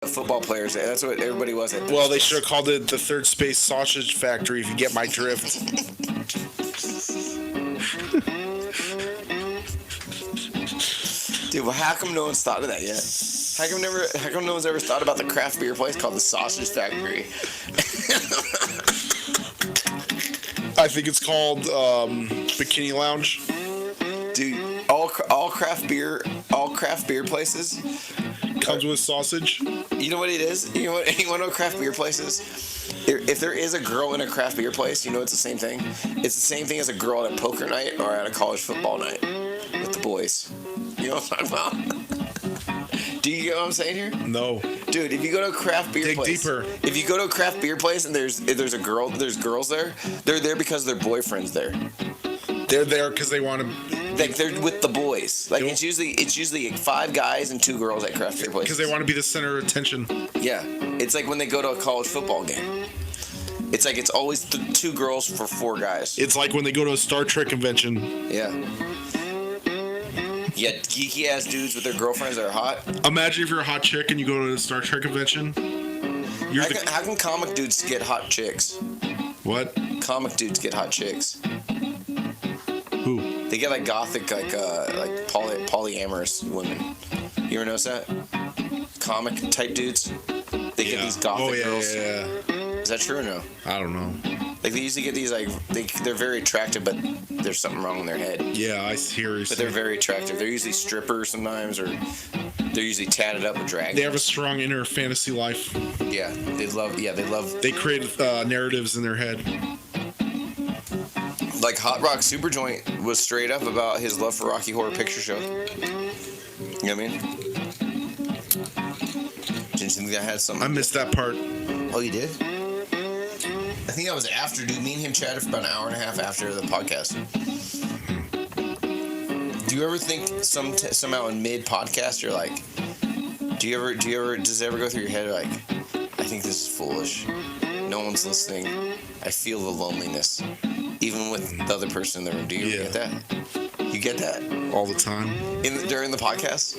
football players. That's what everybody was at. Well, they should have called it the Third Space Sausage Factory, if you get my drift. Dude, well, how come no one's thought of that yet? How come no one's ever thought about the craft beer place called the Sausage Factory? I think it's called Bikini Lounge. Dude, all craft beer places comes with sausage. You know what it is? You want to know what craft beer place is? If there is a girl in a craft beer place, you know it's the same thing. It's the same thing as a girl at a poker night or at a college football night with the boys. You know what I'm talking about? Do you get what I'm saying here? No. Dude, if you go to a craft beer place, deeper. If you go to a craft beer place and there's girls there, they're there because their boyfriend's there. They're there because they want to. Like they're with the boys. Like it's usually 5 guys and 2 girls at craft beer places. Because they want to be the center of attention. Yeah, it's like when they go to a college football game. It's like it's always 2 girls for 4 guys. It's like when they go to a Star Trek convention. Yeah. Yeah, geeky ass dudes with their girlfriends that are hot. Imagine if you're a hot chick and you go to a Star Trek convention. How can comic dudes get hot chicks? What? Comic dudes get hot chicks. Who? They get like gothic, like polyamorous women. You ever notice that? Comic type dudes. They get these gothic girls. Yeah. Is Is that true or no? I don't know. Like they usually get these like they're very attractive, but there's something wrong in their head. Yeah, I hear. But they're very attractive. They're usually strippers sometimes, or they're usually tatted up with drag. They have a strong inner fantasy life. Yeah, they love. They create narratives in their head. Like Hot Rock Superjoint was straight up about his love for Rocky Horror Picture Show. You know what I mean? Didn't you think that had something? I missed that part. Oh, you did? I think that was after, dude. Me and him chatted for about an hour and a half after the podcast. Do you ever think somehow in mid podcast you're like, does it ever go through your head like, I think this is foolish. No one's listening. I feel the loneliness, even with the other person in the room. Do you get that? You get that all the time during the podcast?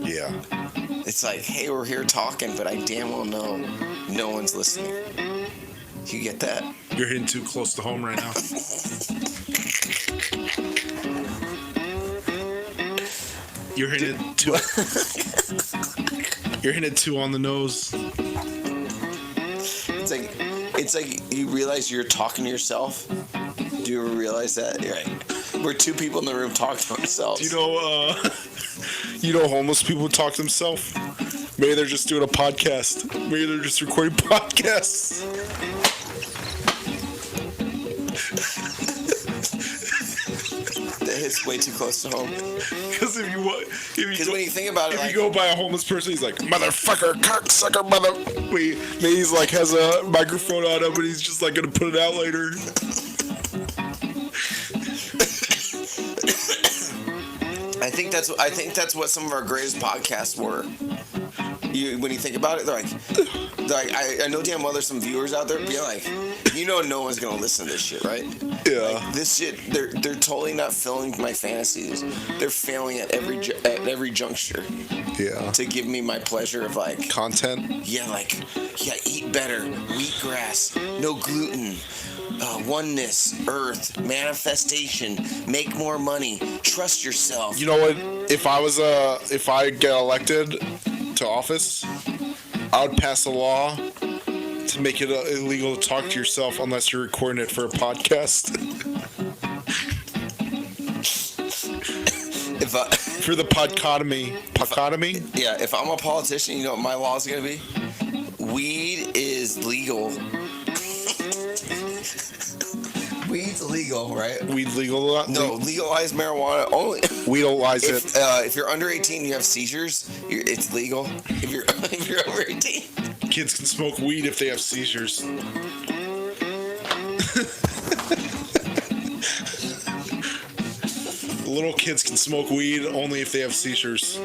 Yeah. It's like, hey, we're here talking, but I damn well know no one's listening. You get that? You're hitting too close to home right now. You're hitting it too. You're hitting it too on the nose. It's like you realize you're talking to yourself. Do you ever realize that? You're like, we're two people in the room talking to ourselves. Do you know homeless people talk to themselves? Maybe they're just doing a podcast. Maybe they're just recording podcasts. That hits way too close to home. Because when you think about it, if you go by a homeless person, he's like, motherfucker, cocksucker, mother. Wait, maybe he's like has a microphone on him, but he's just like gonna put it out later. I think that's what some of our greatest podcasts were. When you think about it, they're like I know damn well there's some viewers out there being like, no one's gonna listen to this shit, right? Yeah. Like, this shit, they're totally not filling my fantasies. They're failing at every juncture. Yeah. To give me my pleasure of like content. Yeah, eat better, wheatgrass, no gluten. Oneness, earth, manifestation, make more money, trust yourself. You know what? If I get elected to office, I would pass a law to make it illegal to talk to yourself unless you're recording it for a podcast. For the podcotomy. Podcotomy? Yeah, if I'm a politician, you know what my law is going to be? Weed is legal. Weed's illegal, right? Weed legal? No, legalize marijuana only. Legalize it. If you're under 18, you have seizures. It's legal. If you're over 18, kids can smoke weed if they have seizures. Little kids can smoke weed only if they have seizures.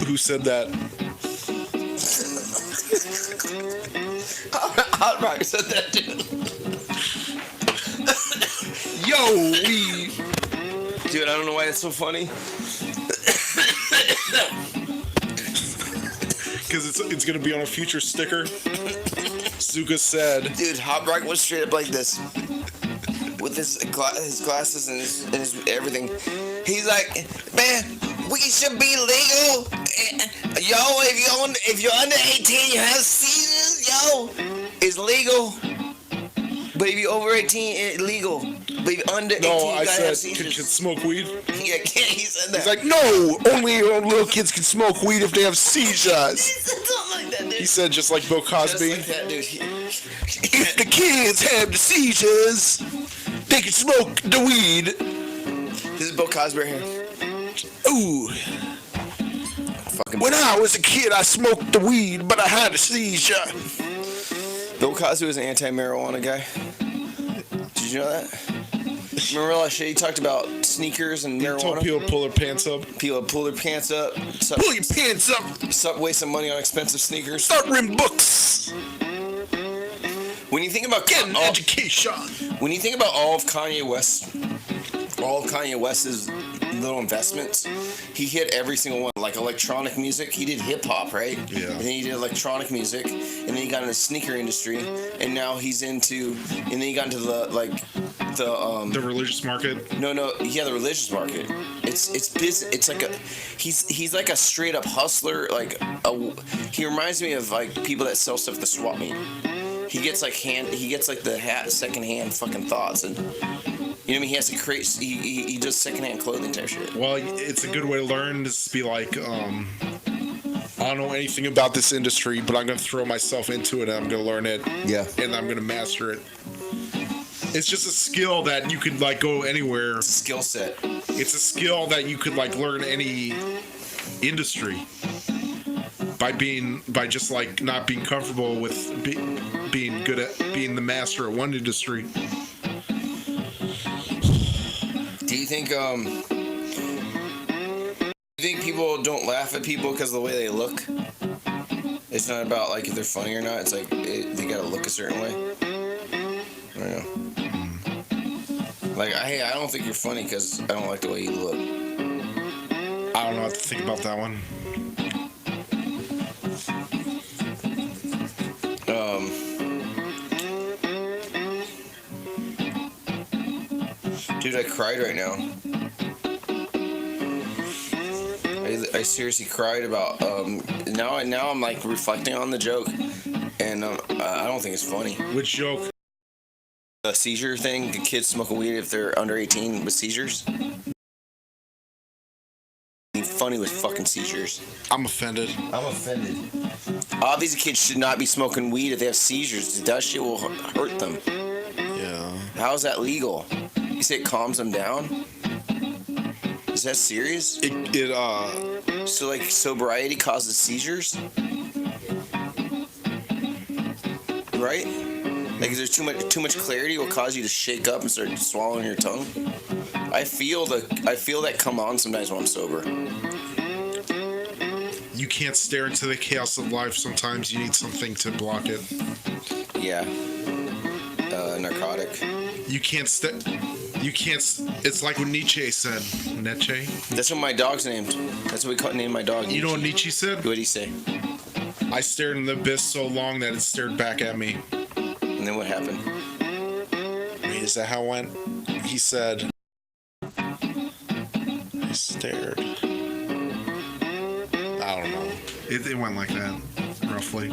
Who said that? Hot Rock said that, dude. Yo, weed. Dude, I don't know why it's so funny. Because it's going to be on a future sticker. Zucca said. Dude, Hot Rock was straight up like this. With his glasses and his everything. He's like, man, we should be legal. Yo, if you're under 18, you have seizures, yo, it's legal. But if you're over 18, it's legal. But if you're under 18, you gotta have seizures. Can smoke weed? Yeah, he said that. He's like, no, only little kids can smoke weed if they have seizures. He said something like that, dude. He said just like Bill Cosby. Just like that, dude. If the kids have the seizures, they can smoke the weed. This is Bill Cosby right here. Ooh. When I was a kid, I smoked the weed, but I had a seizure. Bill Cosby was an anti-marijuana guy. Did you know that? Remember all that shit he talked about sneakers and marijuana? He told people to pull their pants up. People pull their pants up. Pull your pants up. Stop wasting money on expensive sneakers. Start reading books. When you think about get an education. When you think about all of Kanye West's little investments. He hit every single one. Like electronic music, he did hip hop, right? Yeah. And then he did electronic music, and then he got into the sneaker industry, and now he's into, and then he got into the religious market. No, yeah, the religious market. It's business. It's like he's like a straight up hustler. He reminds me of like people that sell stuff at the swap meet. He gets like the second hand fucking thoughts, and you know what I mean. He has to create. He does second hand clothing type shit. Well, it's a good way to learn. Is to be like, I don't know anything about this industry, but I'm gonna throw myself into it. And I'm gonna learn it. Yeah. And I'm gonna master it. It's just a skill that you could like go anywhere. It's a skill set. It's a skill that you could like learn any industry by just like not being comfortable with being good at being the master at one industry. Do you think people don't laugh at people because of the way they look? It's not about like if they're funny or not. It's like they gotta look a certain way. I don't know. Like, hey, I don't think you're funny because I don't like the way you look. I don't know what to think about that one. Dude, I cried right now. I seriously cried about now I'm like reflecting on the joke, and I don't think it's funny. Which joke? The seizure thing, the kids smoking weed if they're under 18 with seizures. Funny with fucking seizures. I'm offended. I'm offended. Obviously, kids should not be smoking weed if they have seizures. That shit will hurt them. Yeah. How is that legal? You say it calms them down? Is that serious? So like sobriety causes seizures? Right? Like, is there too much clarity will cause you to shake up and start swallowing your tongue? I feel that come on sometimes when I'm sober. You can't stare into the chaos of life. Sometimes you need something to block it. Yeah. Narcotic. You can't. It's like what Nietzsche said. Nietzsche. That's what my dog's named. That's what we named my dog. You know what Nietzsche said? What did he say? I stared in the abyss so long that it stared back at me. And then what happened? Wait, is that how it went? He said, I stared. I don't know. It went like that, roughly.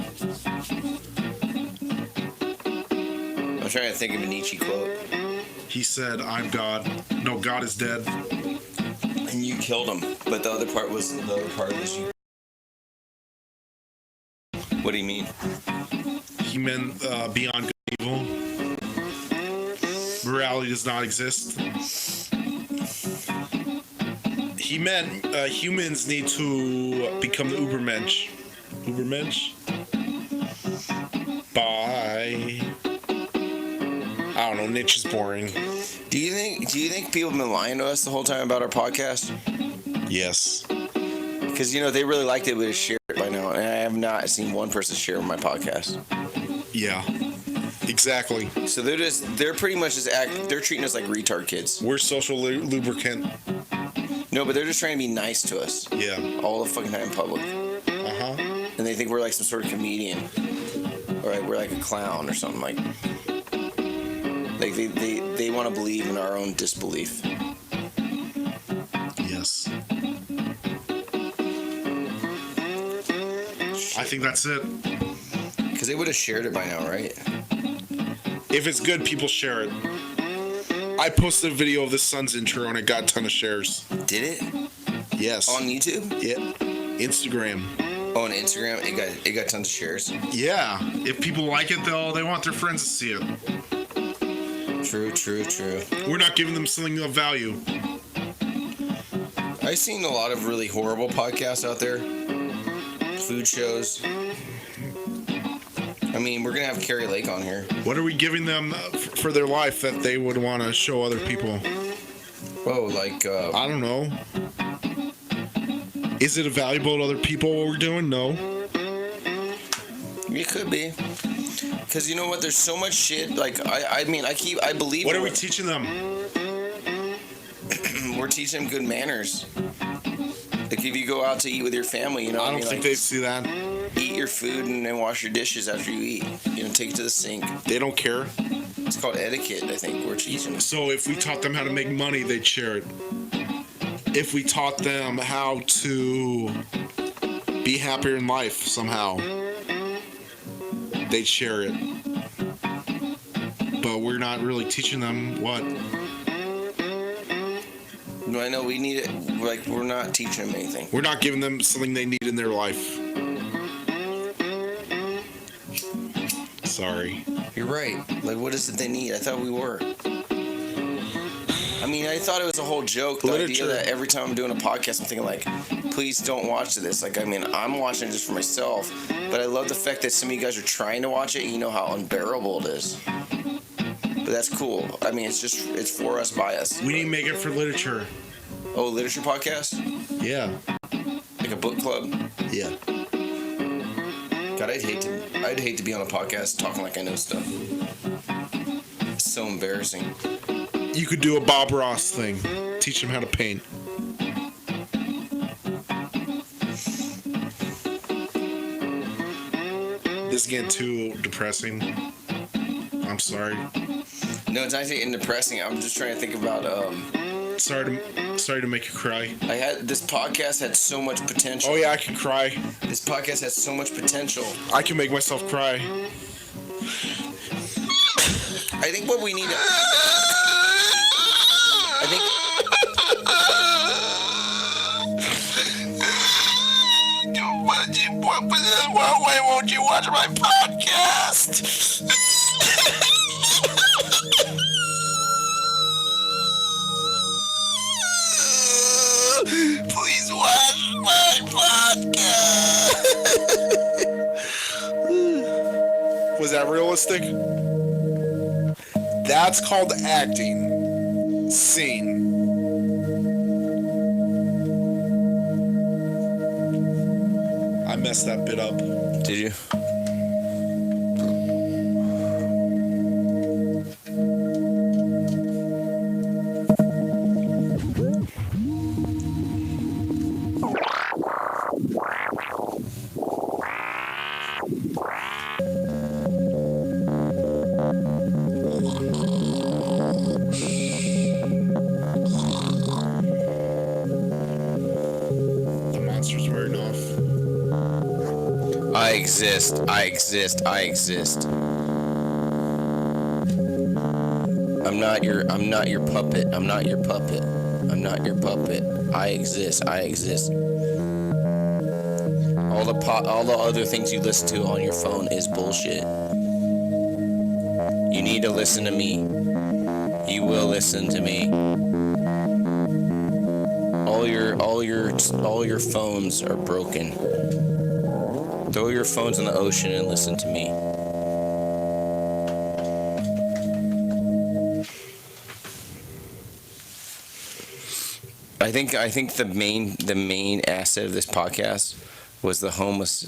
I'm trying to think of a Nietzsche quote. He said, I'm God. No, God is dead. And you killed him. But the other part was you. What do you mean? He meant beyond good and evil. Morality does not exist. He meant humans need to become the Ubermensch. Ubermensch? By... I don't know, Nietzsche's boring. Do you think people have been lying to us the whole time about our podcast? Yes. Because, they really liked it, but it's shared by now. And I have not seen one person share my podcast. Yeah. Exactly. So they're pretty much they're treating us like retard kids. We're social lubricant. No, but they're just trying to be nice to us. Yeah. All the fucking time in public. Uh-huh. And they think we're like some sort of comedian. Or like we're like a clown or something like. Like they want to believe in our own disbelief. Yes. I think that's it. Because they would have shared it by now, right? If it's good, people share it. I posted a video of the Sun's intro and it got a ton of shares. Did it? Yes. On YouTube? Yeah. Instagram. Oh, on Instagram, it got tons of shares. Yeah. If people like it, they want their friends to see it. True. We're not giving them something of value. I've seen a lot of really horrible podcasts out there. Food shows. I mean, we're going to have Carrie Lake on here. What are we giving them for their life that they would want to show other people? Oh, like... I don't know. Is it valuable to other people what we're doing? No. It could be. Because you know what? There's so much shit. Like, I believe... What are we teaching them? We're teaching them good manners. Like if you go out to eat with your family, you know, I don't think they see that. Eat your food and then wash your dishes after you eat. You know, take it to the sink. They don't care. It's called etiquette, I think. We're teaching them. So if we taught them how to make money, they'd share it. If we taught them how to be happier in life somehow, they'd share it. But we're not really teaching them what. No, I know we need it. Like we're not teaching them anything. We're not giving them something they need in their life. Sorry. You're right. Like, what is it they need? I thought we were. I mean, I thought it was a whole joke. The idea that every time I'm doing a podcast, I'm thinking like, please don't watch this. Like, I mean, I'm watching it just for myself, but I love the fact that some of you guys are trying to watch it. And you know how unbearable it is. But that's cool. I mean, it's for us, by us. We need to make it for literature. Oh, literature podcast? Yeah. Like a book club? Yeah. God, I'd hate to be on a podcast talking like I know stuff. It's so embarrassing. You could do a Bob Ross thing. Teach them how to paint. This is getting too depressing. I'm sorry. No, it's not getting depressing. I'm just trying to think about. Sorry to make you cry. This podcast had so much potential. Oh yeah, I can cry. This podcast has so much potential. I can make myself cry. I think what we need. Why won't you watch my podcast? Please watch my podcast. Was that realistic? That's called acting. Scene. I messed that bit up. Did you? The monster's wearing off. I exist. I exist. I exist. I'm not your puppet. I'm not your puppet. I'm not your puppet. I exist. I exist. All the other things you listen to on your phone is bullshit. You need to listen to me. You will listen to me. All your phones are broken. Throw your phones in the ocean and listen to me. I think the main asset of this podcast was the homeless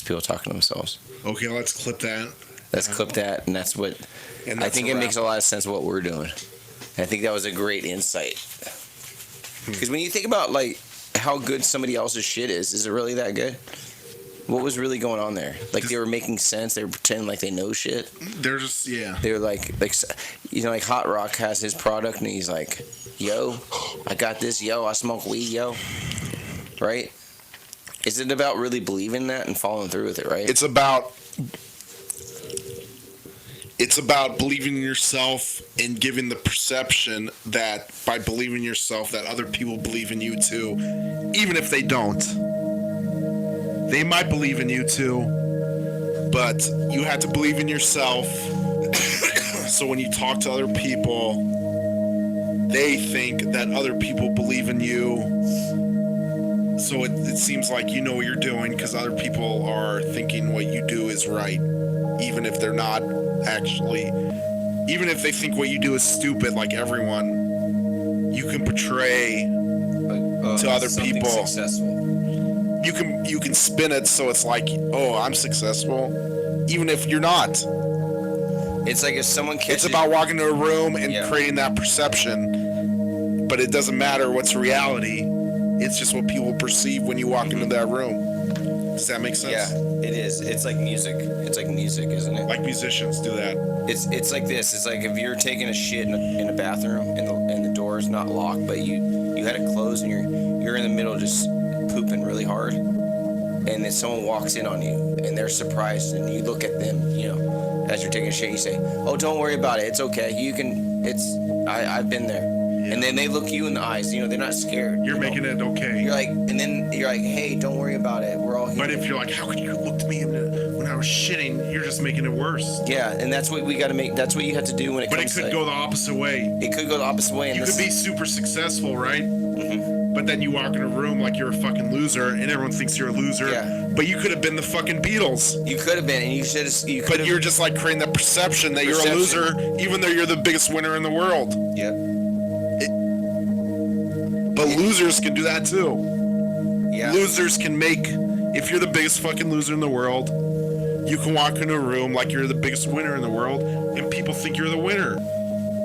people talking to themselves. Okay, let's clip that. Let's clip that, and that's what I think it makes a lot of sense what we're doing. And I think that was a great insight. Because when you think about like how good somebody else's shit is it really that good? What was really going on there? Like they were making sense. They were pretending like they know shit. They're just They were like you know, like Hot Rock has his product and he's like, yo, I got this, yo, I smoke weed, yo. Right? Is it about really believing that and following through with it, right? It's about believing in yourself and giving the perception that by believing in yourself that other people believe in you too, even if they don't. They might believe in you too, but you have to believe in yourself. So when you talk to other people, they think that other people believe in you. So it seems like you know what you're doing because other people are thinking what you do is right, even if they're not actually. Even if they think what you do is stupid, like everyone, you can portray to other people. Successful. You can spin it so it's like, oh, I'm successful, even if you're not. It's like if someone catches... It's about walking into a room and creating that perception but it doesn't matter what's reality. It's just what people perceive when you walk into that room. Does that make sense? Yeah, it is. It's like music. It's like music, isn't it? Like musicians do that. It's like this. It's like if you're taking a shit in a bathroom and the door's not locked, but you had it closed and you're in the middle just pooping really hard, and then someone walks in on you and they're surprised, and you look at them, you know, as you're taking a shit, you say, "Oh, don't worry about it. It's okay. You can. I've been there." Yeah. And then they look you in the eyes. You know, they're not scared. You're making it okay. You're like, and then you're like, "Hey, don't worry about it. We're all here." But if you're like, how could you look at me when I was shitting? You're just making it worse. Yeah, and that's what we got to make. That's what you have to do when it But comes it could to go the opposite way. It could go the opposite way. And You could be super successful, right? Mhm. But then you walk in a room like you're a fucking loser, and everyone thinks you're a loser. Yeah. But you could have been the fucking Beatles. You could have been, and you should have. You could But you're just like creating that perception that you're a Perception. loser, even though you're the biggest winner in the world. Yep. But losers can do that too. Yeah. Losers can make, if you're the biggest fucking loser in the world, you can walk into a room like you're the biggest winner in the world, and people think you're the winner,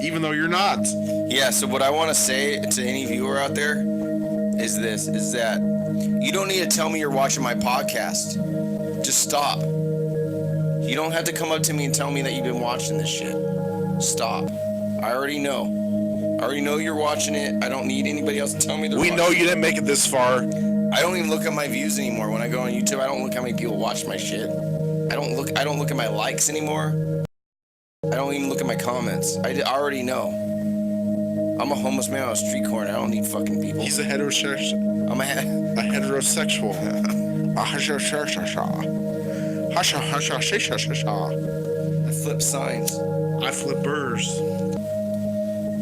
even though you're not. Yeah. So what I want to say to any viewer out there is this: is that you don't need to tell me you're watching my podcast. Just stop. You don't have to come up to me and tell me that you've been watching this shit. Stop. I already know. I already know you're watching it. I don't need anybody else to tell me they're We watching. know you didn't make it this far. I don't even look at my views anymore. When I go on YouTube, I don't look how many people watch my shit. I don't look at my likes anymore. I don't even look at my comments. I already know. I'm a homeless man on a street corner. I don't need fucking people. He's a heterosexual. I'm a heterosexual. A heterosexual. I flip signs. I flip burgers.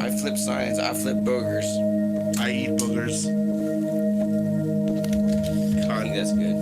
I flip signs. I flip burgers. I eat boogers. I think that's good.